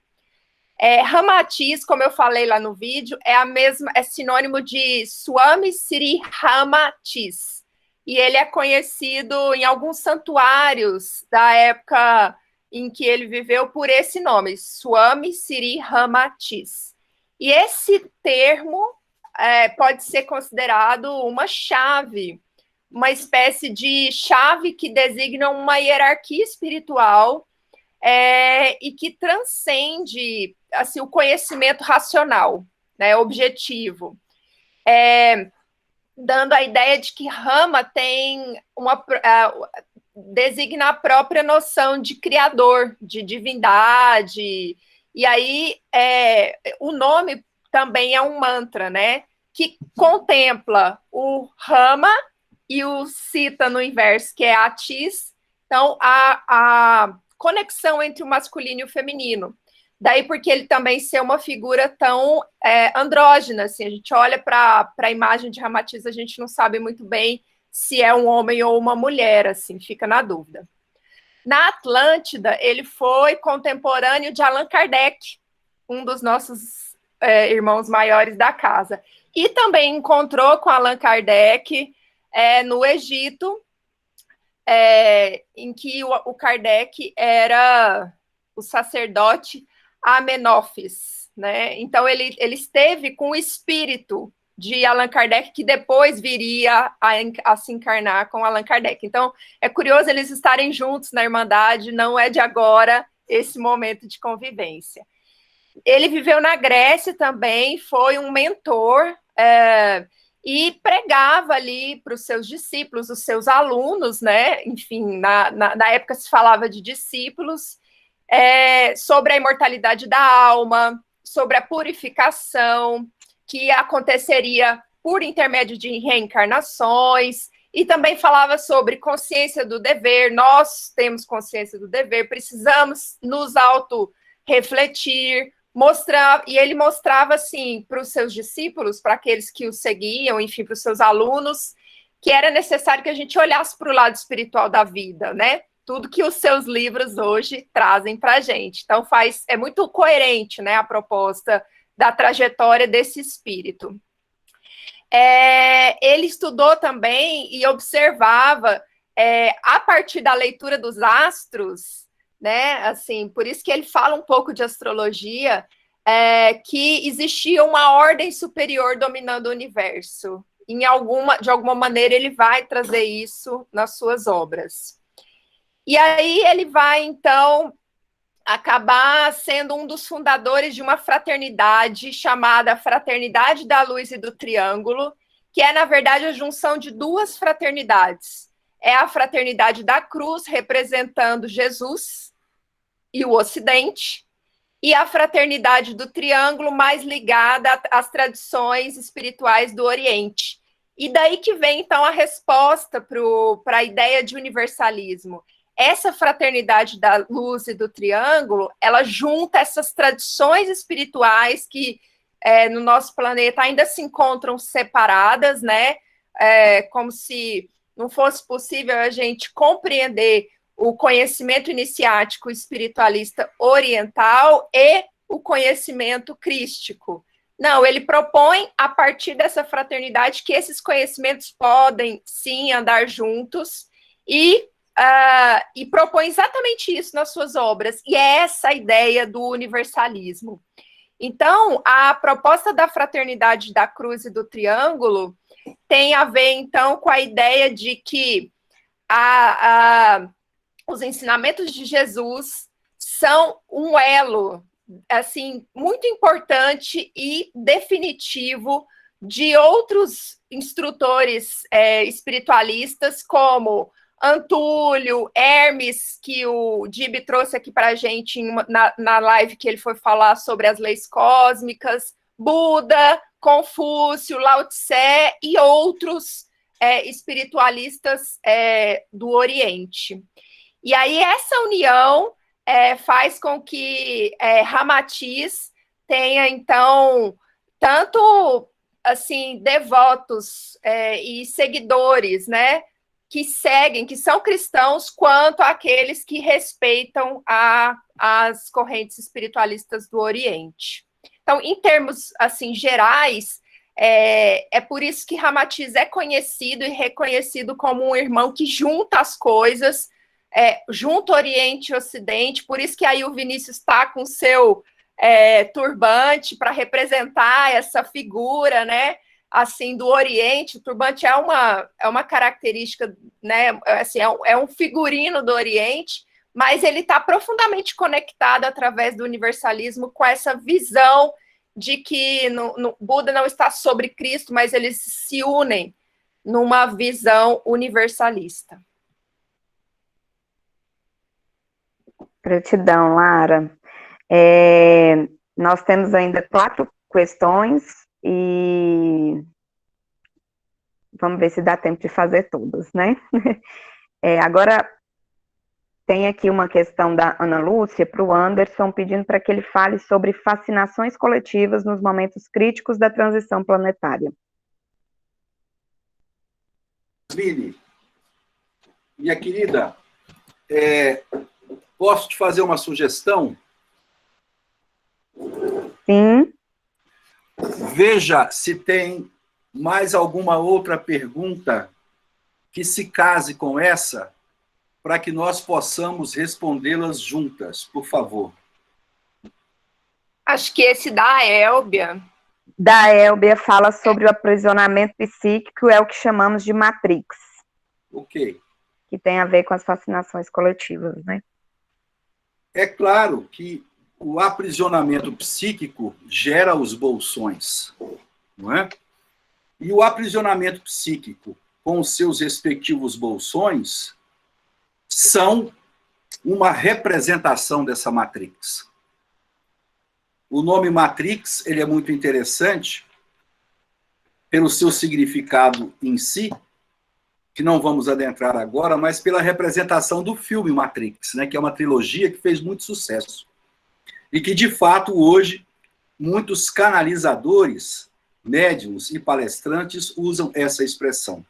Ramatiz, como eu falei lá no vídeo, é sinônimo de Swami Sri Ramatiz. E ele é conhecido em alguns santuários da época em que ele viveu por esse nome, Swami Sri Ramatiz. E esse termo pode ser considerado uma chave, uma espécie de chave que designa uma hierarquia espiritual e que transcende assim, o conhecimento racional, né, objetivo, dando a ideia de que Rama tem designa a própria noção de criador, de divindade, e aí o nome também é um mantra, né, que contempla o Rama e o Sita no inverso, que é Atis, então a conexão entre o masculino e o feminino. Daí porque ele também ser uma figura tão andrógena, assim, a gente olha para a imagem de Ramatiz, a gente não sabe muito bem se é um homem ou uma mulher, assim, fica na dúvida. Na Atlântida, ele foi contemporâneo de Allan Kardec, um dos nossos irmãos maiores da casa. E também encontrou com Allan Kardec no Egito, em que o Kardec era o sacerdote Amenófis, né? Então, ele esteve com o espírito de Allan Kardec, que depois viria a se encarnar com Allan Kardec. Então, é curioso eles estarem juntos na Irmandade, não é de agora esse momento de convivência. Ele viveu na Grécia também, foi um mentor, e pregava ali para os seus discípulos, os seus alunos, né? Enfim, na época se falava de discípulos, sobre a imortalidade da alma, sobre a purificação, que aconteceria por intermédio de reencarnações, e também falava sobre consciência do dever. Nós temos consciência do dever, precisamos nos auto-refletir, e ele mostrava, assim, para os seus discípulos, para aqueles que o seguiam, enfim, para os seus alunos, que era necessário que a gente olhasse para o lado espiritual da vida, né? Tudo que os seus livros hoje trazem para a gente. Então, é muito coerente, né, a proposta da trajetória desse espírito. Ele estudou também e observava, a partir da leitura dos astros, né, assim, por isso que ele fala um pouco de astrologia, que existia uma ordem superior dominando o universo. De alguma maneira, ele vai trazer isso nas suas obras. E aí ele vai, então, acabar sendo um dos fundadores de uma fraternidade chamada Fraternidade da Luz e do Triângulo, que é, na verdade, a junção de duas fraternidades. É a Fraternidade da Cruz, representando Jesus e o Ocidente, e a Fraternidade do Triângulo, mais ligada às tradições espirituais do Oriente. E daí que vem, então, a resposta para a ideia de universalismo. Essa Fraternidade da Luz e do Triângulo, ela junta essas tradições espirituais que no nosso planeta ainda se encontram separadas, né? Como se não fosse possível a gente compreender o conhecimento iniciático espiritualista oriental e o conhecimento crístico. Não, ele propõe, a partir dessa fraternidade, que esses conhecimentos podem, sim, andar juntos, e propõe exatamente isso nas suas obras, e é essa a ideia do universalismo. Então, a proposta da Fraternidade da Cruz e do Triângulo tem a ver, então, com a ideia de que os ensinamentos de Jesus são um elo, assim, muito importante e definitivo de outros instrutores espiritualistas, como Antúlio, Hermes, que o Dib trouxe aqui para a gente na live que ele foi falar sobre as leis cósmicas, Buda, Confúcio, Lao Tse e outros espiritualistas do Oriente. E aí essa união faz com que Ramatiz tenha, então, tanto assim, devotos e seguidores, né, que seguem, que são cristãos, quanto aqueles que respeitam as correntes espiritualistas do Oriente. Então, em termos assim gerais, é por isso que Ramatiz é conhecido e reconhecido como um irmão que junta as coisas, junto Oriente e Ocidente, por isso que aí o Vinícius está com seu turbante para representar essa figura, né, assim, do Oriente. O turbante é uma característica, né, assim, é um figurino do Oriente, mas ele está profundamente conectado através do universalismo com essa visão de que Buda não está sobre Cristo, mas eles se unem numa visão universalista. Gratidão, Lara. Nós temos ainda 4 questões e vamos ver se dá tempo de fazer todas, né? Agora, tem aqui uma questão da Ana Lúcia para o Anderson, pedindo para que ele fale sobre fascinações coletivas nos momentos críticos da transição planetária. Vini, minha querida, posso te fazer uma sugestão? Sim. Veja se tem mais alguma outra pergunta que se case com essa, para que nós possamos respondê-las juntas, por favor. Acho que esse da Elbia. Da Elbia fala sobre o aprisionamento psíquico, é o que chamamos de Matrix. Ok. Que tem a ver com as fascinações coletivas, né? É claro que o aprisionamento psíquico gera os bolsões, não é? E o aprisionamento psíquico, com os seus respectivos bolsões, são uma representação dessa Matrix. O nome Matrix, ele é muito interessante pelo seu significado em si, que não vamos adentrar agora, mas pela representação do filme Matrix, né, que é uma trilogia que fez muito sucesso. E que, de fato, hoje, muitos canalizadores, médiuns e palestrantes usam essa expressão.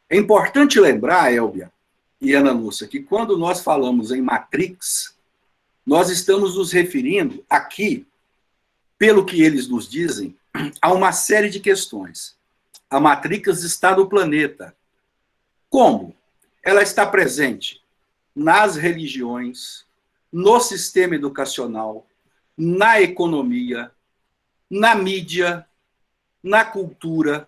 É importante lembrar, Elbia e Ana Lúcia, que quando nós falamos em Matrix, nós estamos nos referindo aqui, pelo que eles nos dizem, a uma série de questões. A Matrix está no planeta. Como? Ela está presente nas religiões, no sistema educacional, na economia, na mídia, na cultura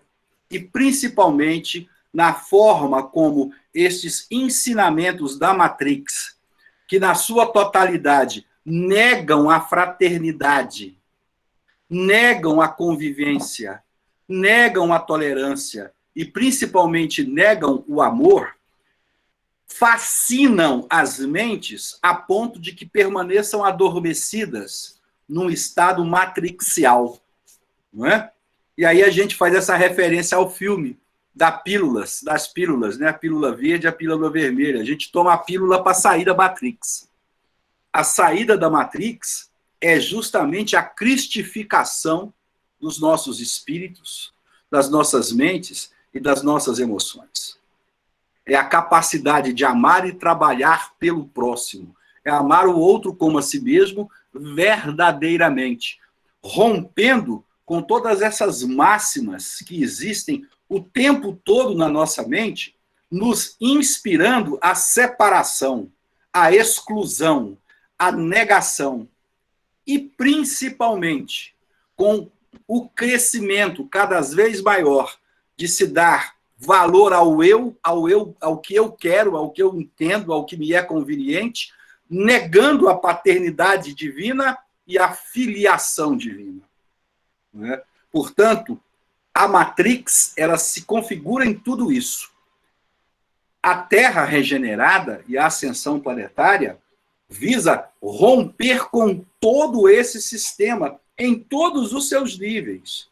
e, principalmente, na forma como estes ensinamentos da Matrix, que na sua totalidade negam a fraternidade, negam a convivência, negam a tolerância e, principalmente, negam o amor, fascinam as mentes a ponto de que permaneçam adormecidas num estado matrixial, não é? E aí a gente faz essa referência ao filme das pílulas, né? A pílula verde e a pílula vermelha. A gente toma a pílula para sair da Matrix. A saída da Matrix é justamente a cristificação dos nossos espíritos, das nossas mentes e das nossas emoções. É a capacidade de amar e trabalhar pelo próximo. É amar o outro como a si mesmo verdadeiramente, rompendo com todas essas máximas que existem o tempo todo na nossa mente, nos inspirando a separação, a exclusão, a negação e, principalmente, com o crescimento cada vez maior de se dar valor ao que eu quero, ao que eu entendo, ao que me é conveniente, negando a paternidade divina e a filiação divina. Né? Portanto, a Matrix, ela se configura em tudo isso. A Terra regenerada e a ascensão planetária visa romper com todo esse sistema em todos os seus níveis.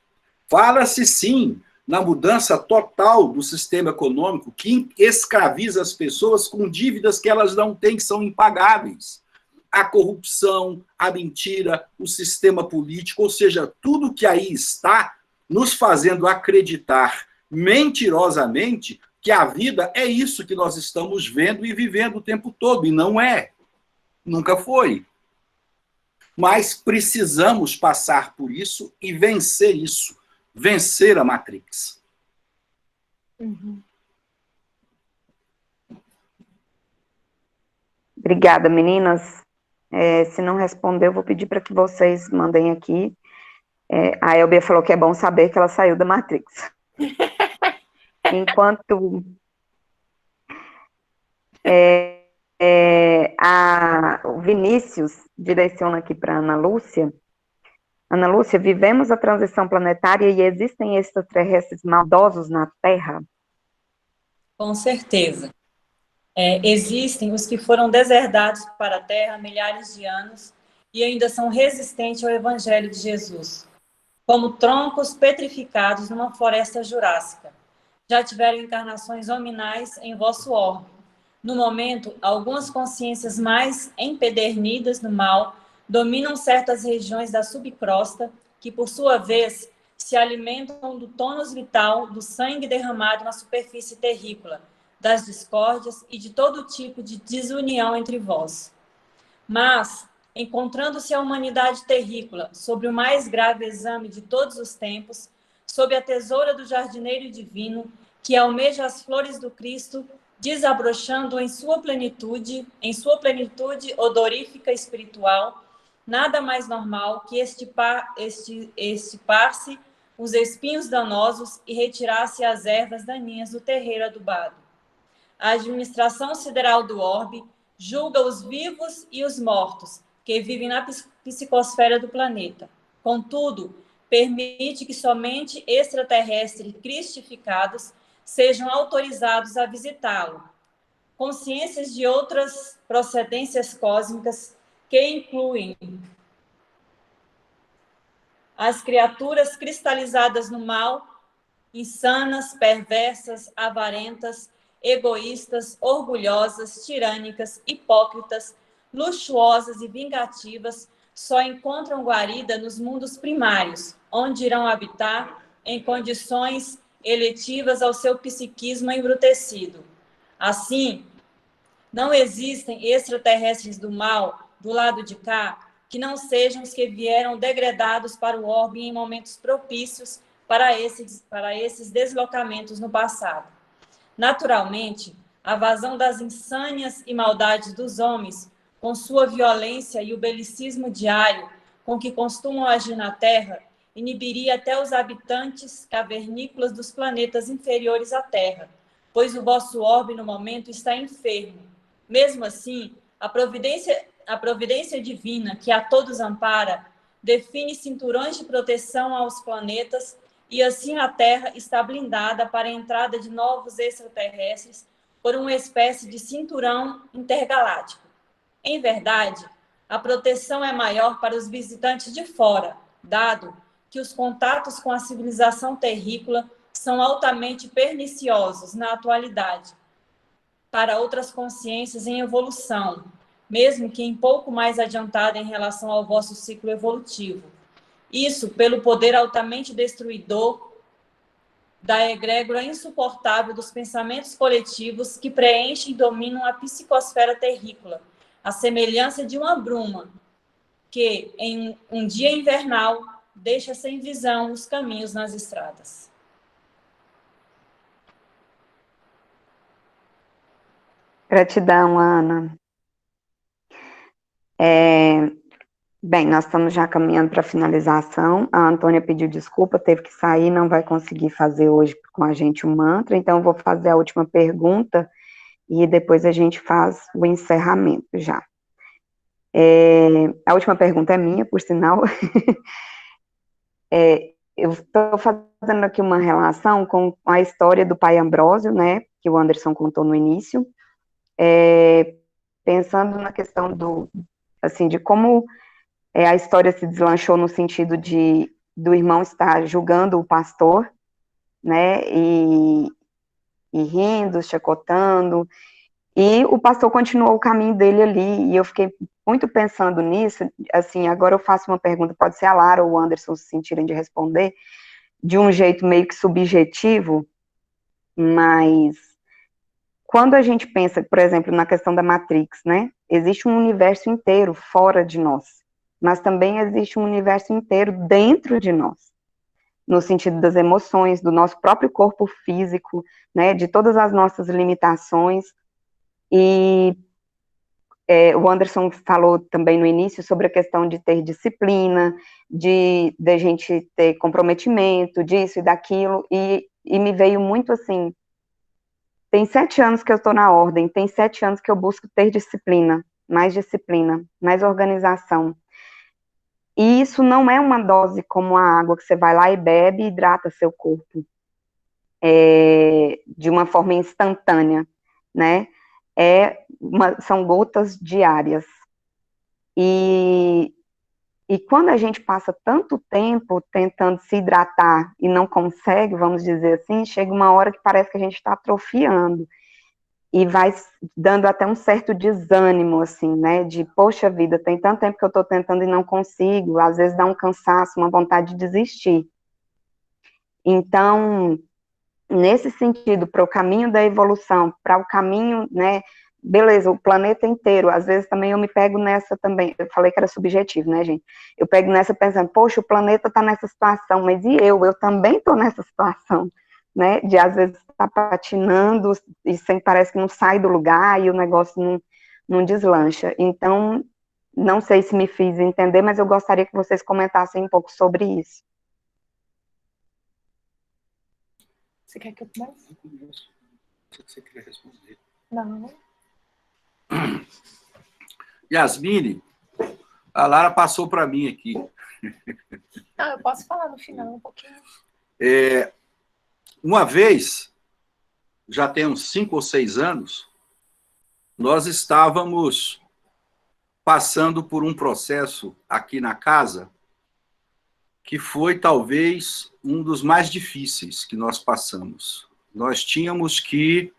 Fala-se, sim, na mudança total do sistema econômico que escraviza as pessoas com dívidas que elas não têm, que são impagáveis. A corrupção, a mentira, o sistema político, ou seja, tudo que aí está nos fazendo acreditar mentirosamente que a vida é isso que nós estamos vendo e vivendo o tempo todo, e não é. Nunca foi. Mas precisamos passar por isso e vencer isso. Vencer a Matrix. Uhum. Obrigada, meninas. Se não responder, eu vou pedir para que vocês mandem aqui. A Elbia falou que é bom saber que ela saiu da Matrix. Enquanto o Vinícius direciona aqui para Ana Lúcia. Ana Lúcia, vivemos a transição planetária e existem extraterrestres maldosos na Terra? Com certeza. Existem os que foram deserdados para a Terra há milhares de anos e ainda são resistentes ao Evangelho de Jesus, como troncos petrificados numa floresta jurássica. Já tiveram encarnações hominais em vosso órgão. No momento, algumas consciências mais empedernidas no mal dominam certas regiões da subcrosta, que, por sua vez, se alimentam do tônus vital do sangue derramado na superfície terrícola, das discórdias e de todo tipo de desunião entre vós. Mas encontrando-se a humanidade terrícola sob o mais grave exame de todos os tempos, sob a tesoura do jardineiro divino, que almeja as flores do Cristo, desabrochando em sua plenitude odorífica espiritual, nada mais normal que estipar-se os espinhos danosos e retirar-se as ervas daninhas do terreiro adubado. A administração sideral do orbe julga os vivos e os mortos que vivem na psicosfera do planeta. Contudo, permite que somente extraterrestres cristificados sejam autorizados a visitá-lo. Consciências de outras procedências cósmicas que incluem as criaturas cristalizadas no mal, insanas, perversas, avarentas, egoístas, orgulhosas, tirânicas, hipócritas, luxuosas e vingativas, só encontram guarida nos mundos primários, onde irão habitar em condições eletivas ao seu psiquismo embrutecido. Assim, não existem extraterrestres do mal do lado de cá que não sejam os que vieram degradados para o orbe em momentos propícios para esses deslocamentos no passado. Naturalmente, a vazão das insânias e maldades dos homens, com sua violência e o belicismo diário com que costumam agir na Terra, inibiria até os habitantes cavernícolas dos planetas inferiores à Terra, pois o vosso orbe no momento está enfermo. Mesmo assim, a providência divina, que a todos ampara, define cinturões de proteção aos planetas e assim a Terra está blindada para a entrada de novos extraterrestres por uma espécie de cinturão intergaláctico. Em verdade, a proteção é maior para os visitantes de fora, dado que os contatos com a civilização terrícola são altamente perniciosos na atualidade para outras consciências em evolução, mesmo que em pouco mais adiantada em relação ao vosso ciclo evolutivo. Isso pelo poder altamente destruidor da egrégora insuportável dos pensamentos coletivos que preenchem e dominam a psicosfera terrícola, a semelhança de uma bruma que, em um dia invernal, deixa sem visão os caminhos nas estradas. Gratidão, Ana. Bem, nós estamos já caminhando para a finalização. A Antônia pediu desculpa, teve que sair, não vai conseguir fazer hoje com a gente o mantra, então eu vou fazer a última pergunta e depois a gente faz o encerramento já. A última pergunta é minha, por sinal. Eu estou fazendo aqui uma relação com a história do pai Ambrósio, né, que o Anderson contou no início, pensando na questão de como a história se deslanchou no sentido do irmão estar julgando o pastor, né, e rindo, chacotando, e o pastor continuou o caminho dele ali, e eu fiquei muito pensando nisso, assim, agora eu faço uma pergunta, pode ser a Lara ou o Anderson se sentirem de responder, de um jeito meio que subjetivo, mas quando a gente pensa, por exemplo, na questão da Matrix, né, existe um universo inteiro fora de nós, mas também existe um universo inteiro dentro de nós, no sentido das emoções, do nosso próprio corpo físico, né, de todas as nossas limitações, e o Anderson falou também no início sobre a questão de ter disciplina, de gente ter comprometimento, disso e daquilo, e me veio muito assim, tem 7 anos que eu estou na ordem, tem 7 anos que eu busco ter disciplina, mais organização, e isso não é uma dose como a água que você vai lá e bebe e hidrata seu corpo, de uma forma instantânea, né, são gotas diárias, e quando a gente passa tanto tempo tentando se hidratar e não consegue, vamos dizer assim, chega uma hora que parece que a gente está atrofiando, e vai dando até um certo desânimo, assim, né, de, poxa vida, tem tanto tempo que eu estou tentando e não consigo, às vezes dá um cansaço, uma vontade de desistir. Então, nesse sentido, para o caminho da evolução, para o caminho, né, beleza, o planeta inteiro, às vezes também eu me pego nessa também, eu falei que era subjetivo, né, gente? Eu pego nessa pensando, poxa, o planeta tá nessa situação, mas e eu? Eu também tô nessa situação, né? De às vezes estar patinando e sem, parece que não sai do lugar e o negócio não deslancha. Então, não sei se me fiz entender, mas eu gostaria que vocês comentassem um pouco sobre isso. Você quer que eu comece? Você quer responder? Não. Yasmine, a Lara passou para mim aqui. Ah, eu posso falar no final um pouquinho. Uma vez, já tem uns 5 ou 6 anos, nós estávamos passando por um processo aqui na casa que foi talvez um dos mais difíceis que nós passamos. Nós tínhamos que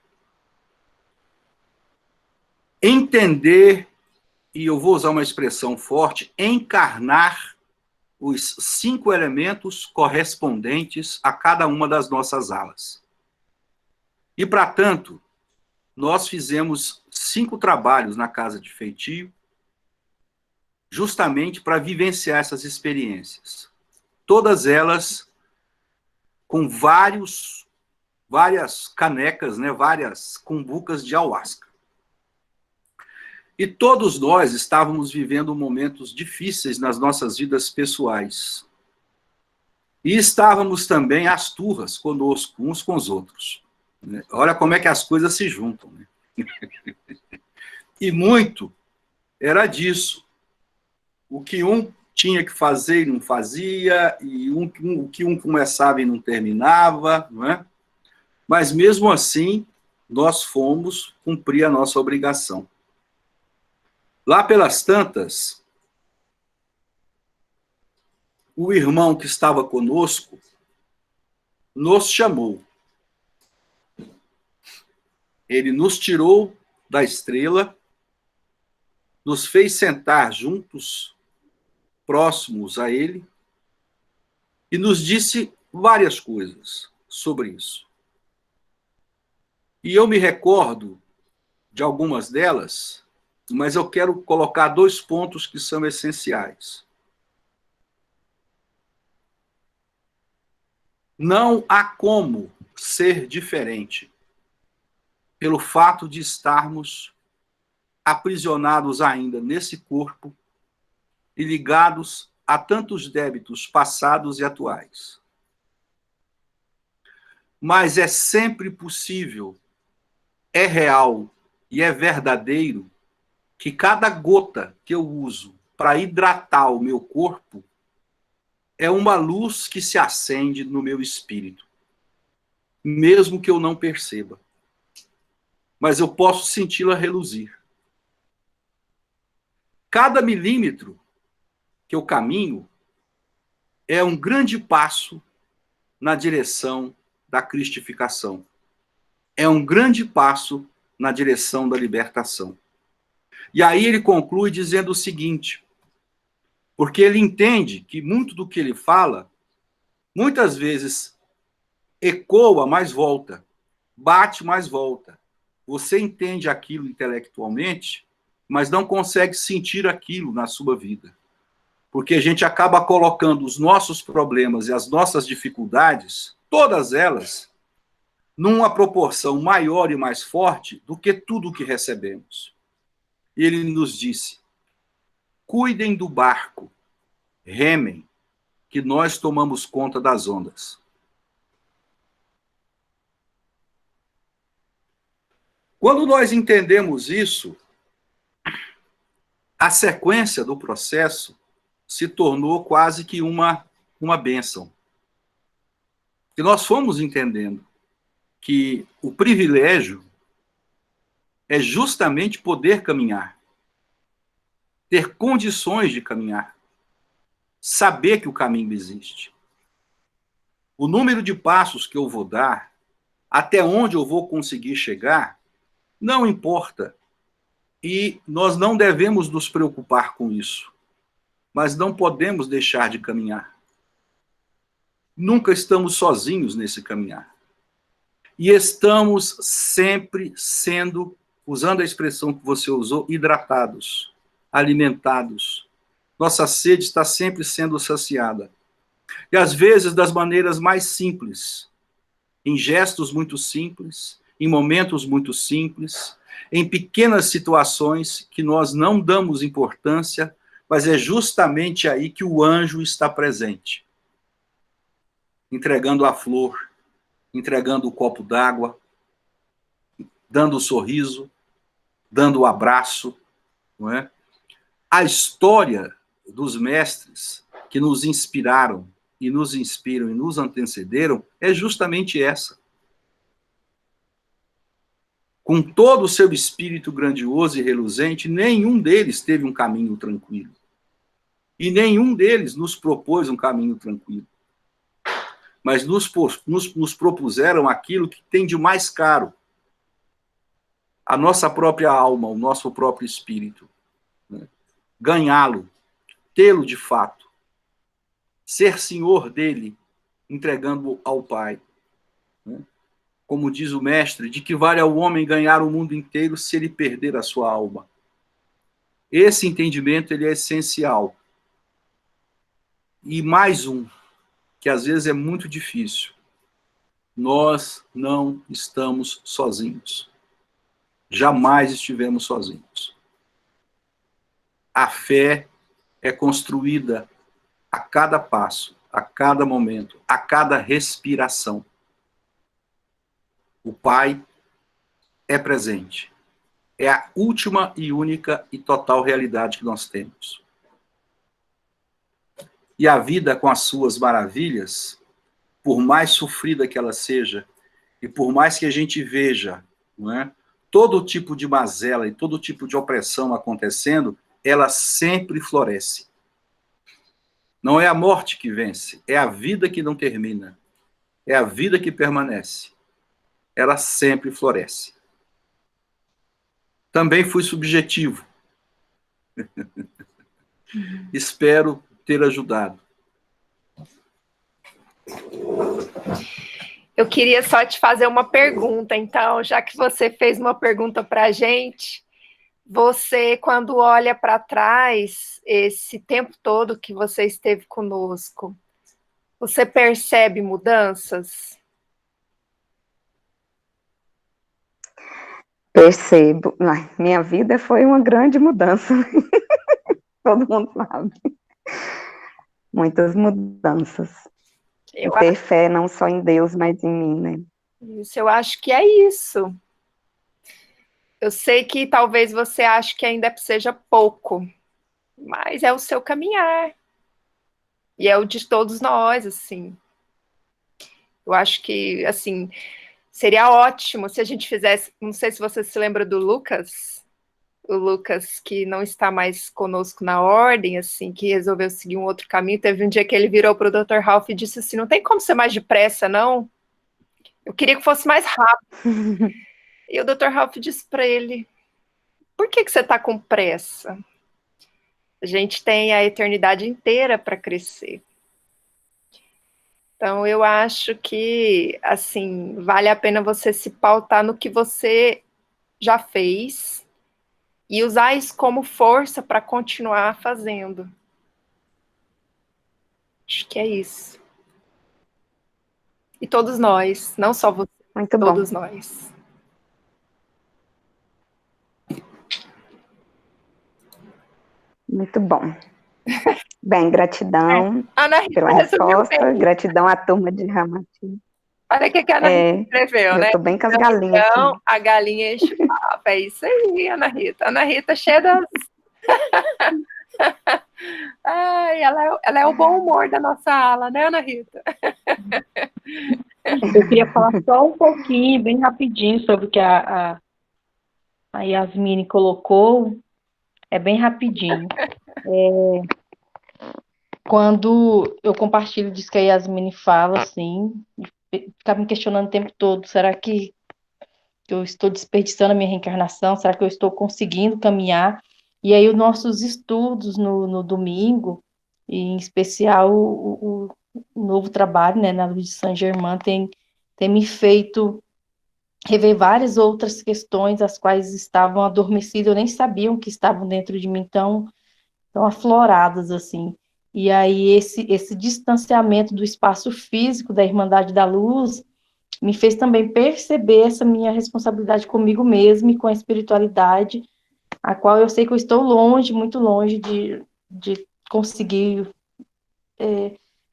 entender, e eu vou usar uma expressão forte, encarnar os 5 elementos correspondentes a cada uma das nossas alas. E, para tanto, nós fizemos 5 trabalhos na Casa de Feitio, justamente para vivenciar essas experiências. Todas elas com várias canecas, né, várias cumbucas de ayahuasca. E todos nós estávamos vivendo momentos difíceis nas nossas vidas pessoais. E estávamos também às turras conosco, uns com os outros. Olha como é que as coisas se juntam. Né? E muito era disso. O que um tinha que fazer e não fazia, e o que um começava e não terminava, não é? Mas, mesmo assim, nós fomos cumprir a nossa obrigação. Lá pelas tantas, o irmão que estava conosco nos chamou. Ele nos tirou da estrela, nos fez sentar juntos, próximos a ele, e nos disse várias coisas sobre isso. E eu me recordo de algumas delas, mas eu quero colocar 2 pontos que são essenciais. Não há como ser diferente pelo fato de estarmos aprisionados ainda nesse corpo e ligados a tantos débitos passados e atuais. Mas é sempre possível, é real e é verdadeiro que cada gota que eu uso para hidratar o meu corpo é uma luz que se acende no meu espírito, mesmo que eu não perceba. Mas eu posso senti-la reluzir. Cada milímetro que eu caminho é um grande passo na direção da cristificação. É um grande passo na direção da libertação. E aí ele conclui dizendo o seguinte, porque ele entende que muito do que ele fala, muitas vezes ecoa, mas volta, bate, mas volta. Você entende aquilo intelectualmente, mas não consegue sentir aquilo na sua vida. Porque a gente acaba colocando os nossos problemas e as nossas dificuldades, todas elas, numa proporção maior e mais forte do que tudo que recebemos. E ele nos disse, cuidem do barco, remem, que nós tomamos conta das ondas. Quando nós entendemos isso, a sequência do processo se tornou quase que uma bênção. E nós fomos entendendo que o privilégio é justamente poder caminhar, ter condições de caminhar, saber que o caminho existe. O número de passos que eu vou dar, até onde eu vou conseguir chegar, não importa. E nós não devemos nos preocupar com isso. Mas não podemos deixar de caminhar. Nunca estamos sozinhos nesse caminhar. E estamos sempre sendo usando a expressão que você usou, hidratados, alimentados. Nossa sede está sempre sendo saciada. E às vezes das maneiras mais simples, em gestos muito simples, em momentos muito simples, em pequenas situações que nós não damos importância, mas é justamente aí que o anjo está presente. Entregando a flor, entregando o copo d'água, dando o sorriso, dando o abraço, não é? A história dos mestres que nos inspiraram e nos inspiram e nos antecederam é justamente essa. Com todo o seu espírito grandioso e reluzente, nenhum deles teve um caminho tranquilo. E nenhum deles nos propôs um caminho tranquilo. Mas nos propuseram aquilo que tem de mais caro. A nossa própria alma, o nosso próprio espírito. Né? Ganhá-lo, tê-lo de fato. Ser senhor dele, entregando ao Pai. Né? Como diz o mestre, de que vale ao homem ganhar o mundo inteiro se ele perder a sua alma. Esse entendimento ele é essencial. E mais um, que às vezes é muito difícil. Nós não estamos sozinhos. Jamais estivemos sozinhos. A fé é construída a cada passo, a cada momento, a cada respiração. O Pai é presente. É a última e única e total realidade que nós temos. E a vida com as suas maravilhas, por mais sofrida que ela seja, e por mais que a gente veja, não é, todo tipo de mazela e todo tipo de opressão acontecendo, ela sempre floresce. Não é a morte que vence, é a vida que não termina. É a vida que permanece. Ela sempre floresce. Também fui subjetivo. Espero ter ajudado. Eu queria só te fazer uma pergunta, então, já que você fez uma pergunta para a gente, você, quando olha para trás, esse tempo todo que você esteve conosco, você percebe mudanças? Percebo. Ai, minha vida foi uma grande mudança. Todo mundo sabe. Muitas mudanças. Ter fé não só em Deus, mas em mim, né? Isso, eu acho que é isso. Eu sei que talvez você ache que ainda seja pouco, mas é o seu caminhar. E é o de todos nós, assim. Eu acho que, assim, seria ótimo se a gente fizesse... Não sei se você se lembra do Lucas, o Lucas que não está mais conosco na ordem, assim, que resolveu seguir um outro caminho. Teve um dia que ele virou para o Dr. Ralph e disse assim, não tem como ser mais depressa, não? Eu queria que fosse mais rápido. E o Dr. Ralph disse para ele, por que você está com pressa? A gente tem a eternidade inteira para crescer. Então, eu acho que, assim, vale a pena você se pautar no que você já fez e usar isso como força para continuar fazendo. Acho que é isso. E todos nós, não só você, muito todos bom. Nós. Muito bom. Bem, gratidão Ana Rita pela resposta, gratidão à turma de Ramati. Olha o que a Ana Rita escreveu, né? Eu tô bem com as galinhas. Então, a galinha enche o papo. É isso aí, Ana Rita. Ana Rita cheia das... Ai, ela é o bom humor da nossa ala, né, Ana Rita? Eu queria falar só um pouquinho, bem rapidinho, sobre o que a Yasmine colocou. É bem rapidinho. Quando eu compartilho disso que a Yasmine fala, assim, ficava me questionando o tempo todo, será que eu estou desperdiçando a minha reencarnação? Será que eu estou conseguindo caminhar? E aí os nossos estudos no domingo, e em especial o novo trabalho, né, na Luz de Saint Germain, tem me feito rever várias outras questões, as quais estavam adormecidas, eu nem sabia que estavam dentro de mim, tão afloradas, assim. E aí, esse distanciamento do espaço físico da Irmandade da Luz me fez também perceber essa minha responsabilidade comigo mesma e com a espiritualidade, a qual eu sei que eu estou longe, muito longe de conseguir,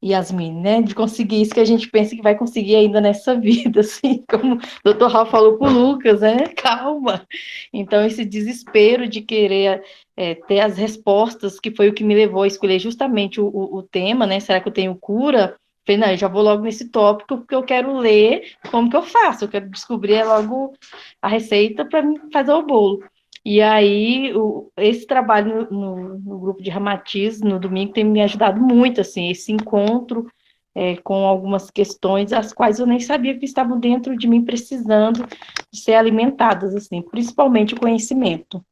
Yasmin, né, de conseguir isso que a gente pensa que vai conseguir ainda nessa vida, assim, como o Dr. Raul falou com o Lucas, né, calma. Então, esse desespero de querer ter as respostas, que foi o que me levou a escolher justamente o tema, né, será que eu tenho cura? Falei, não, eu já vou logo nesse tópico, porque eu quero ler como que eu faço, eu quero descobrir logo a receita para fazer o bolo. E aí, esse trabalho no grupo de Ramatiz, no domingo, tem me ajudado muito, assim, esse encontro com algumas questões, as quais eu nem sabia que estavam dentro de mim, precisando de ser alimentadas, assim, principalmente o conhecimento.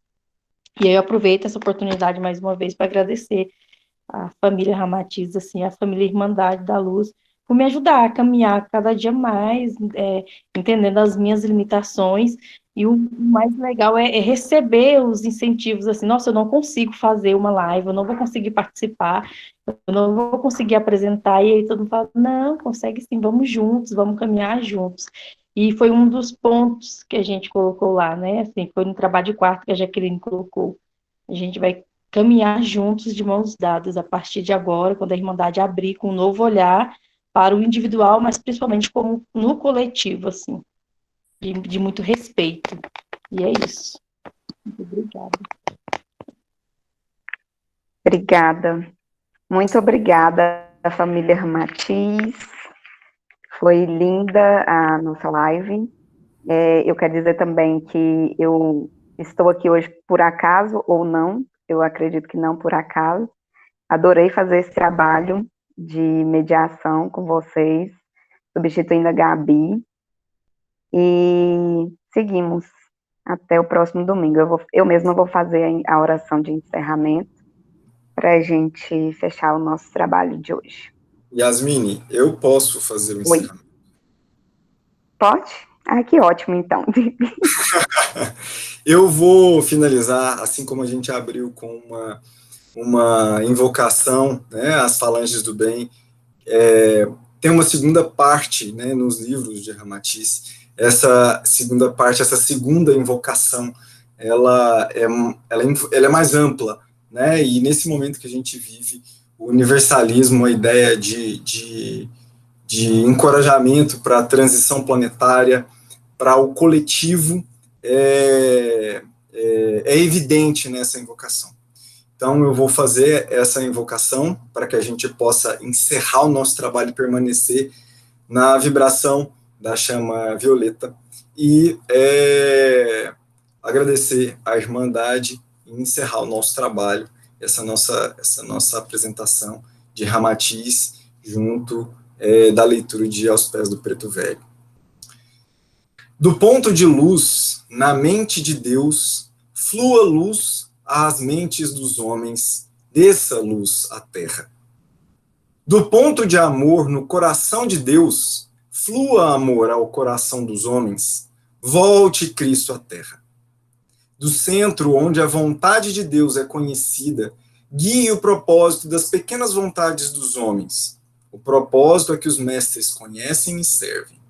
E aí eu aproveito essa oportunidade mais uma vez para agradecer a família Ramatiz, assim, a família Irmandade da Luz, por me ajudar a caminhar cada dia mais, entendendo as minhas limitações, e o mais legal é receber os incentivos, assim, nossa, eu não consigo fazer uma live, eu não vou conseguir participar, eu não vou conseguir apresentar, e aí todo mundo fala, não, consegue sim, vamos juntos, vamos caminhar juntos. E foi um dos pontos que a gente colocou lá, né, assim, foi no trabalho de quarto que a Jaqueline colocou, a gente vai caminhar juntos de mãos dadas a partir de agora, quando a Irmandade abrir com um novo olhar para o individual, mas principalmente como no coletivo, assim, de muito respeito. E é isso. Muito obrigada. Obrigada. Muito obrigada, família Ramatiz. Foi linda a nossa live. Eu quero dizer também que eu estou aqui hoje por acaso ou não, eu acredito que não por acaso. Adorei fazer esse trabalho de mediação com vocês, substituindo a Gabi. E seguimos até o próximo domingo. Eu mesma vou fazer a oração de encerramento para a gente fechar o nosso trabalho de hoje. Yasmine, eu posso fazer o encerramento? Pode? Ah, que ótimo, então. Eu vou finalizar, assim como a gente abriu com uma invocação, né, às falanges do bem. Tem uma segunda parte, né, nos livros de Ramatiz. Essa segunda parte, essa segunda invocação, ela é mais ampla, né, e nesse momento que a gente vive, o universalismo, a ideia de encorajamento para a transição planetária, para o coletivo, é evidente nessa invocação. Então, eu vou fazer essa invocação para que a gente possa encerrar o nosso trabalho e permanecer na vibração da chama violeta e agradecer à Irmandade e encerrar o nosso trabalho, essa nossa apresentação de Ramatiz junto da leitura de Aos Pés do Preto Velho. Do ponto de luz, na mente de Deus, flua luz às mentes dos homens, desça luz à terra. Do ponto de amor no coração de Deus, flua amor ao coração dos homens, volte Cristo à terra. Do centro onde a vontade de Deus é conhecida, guie o propósito das pequenas vontades dos homens, o propósito a que os mestres conhecem e servem.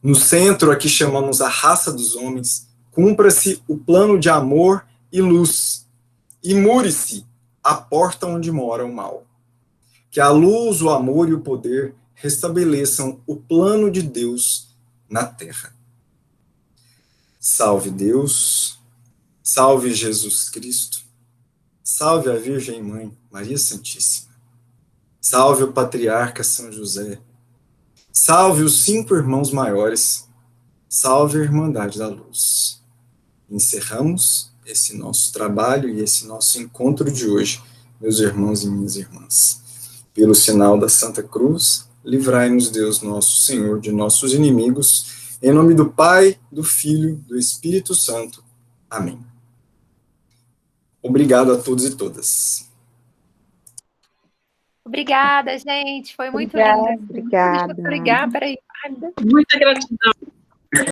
No centro a que chamamos a raça dos homens, cumpra-se o plano de amor e luz, e mure-se a porta onde mora o mal. Que a luz, o amor e o poder restabeleçam o plano de Deus na terra. Salve Deus, salve Jesus Cristo, salve a Virgem Mãe, Maria Santíssima, salve o Patriarca São José, salve os 5 irmãos maiores, salve a Irmandade da Luz. Encerramos esse nosso trabalho e esse nosso encontro de hoje, meus irmãos e minhas irmãs. Pelo sinal da Santa Cruz, livrai-nos Deus nosso Senhor de nossos inimigos, em nome do Pai, do Filho, do Espírito Santo. Amém. Obrigado a todos e todas. Obrigada, gente. Foi muito lindo. Obrigada. Deixa eu ligar, peraí. Muita gratidão.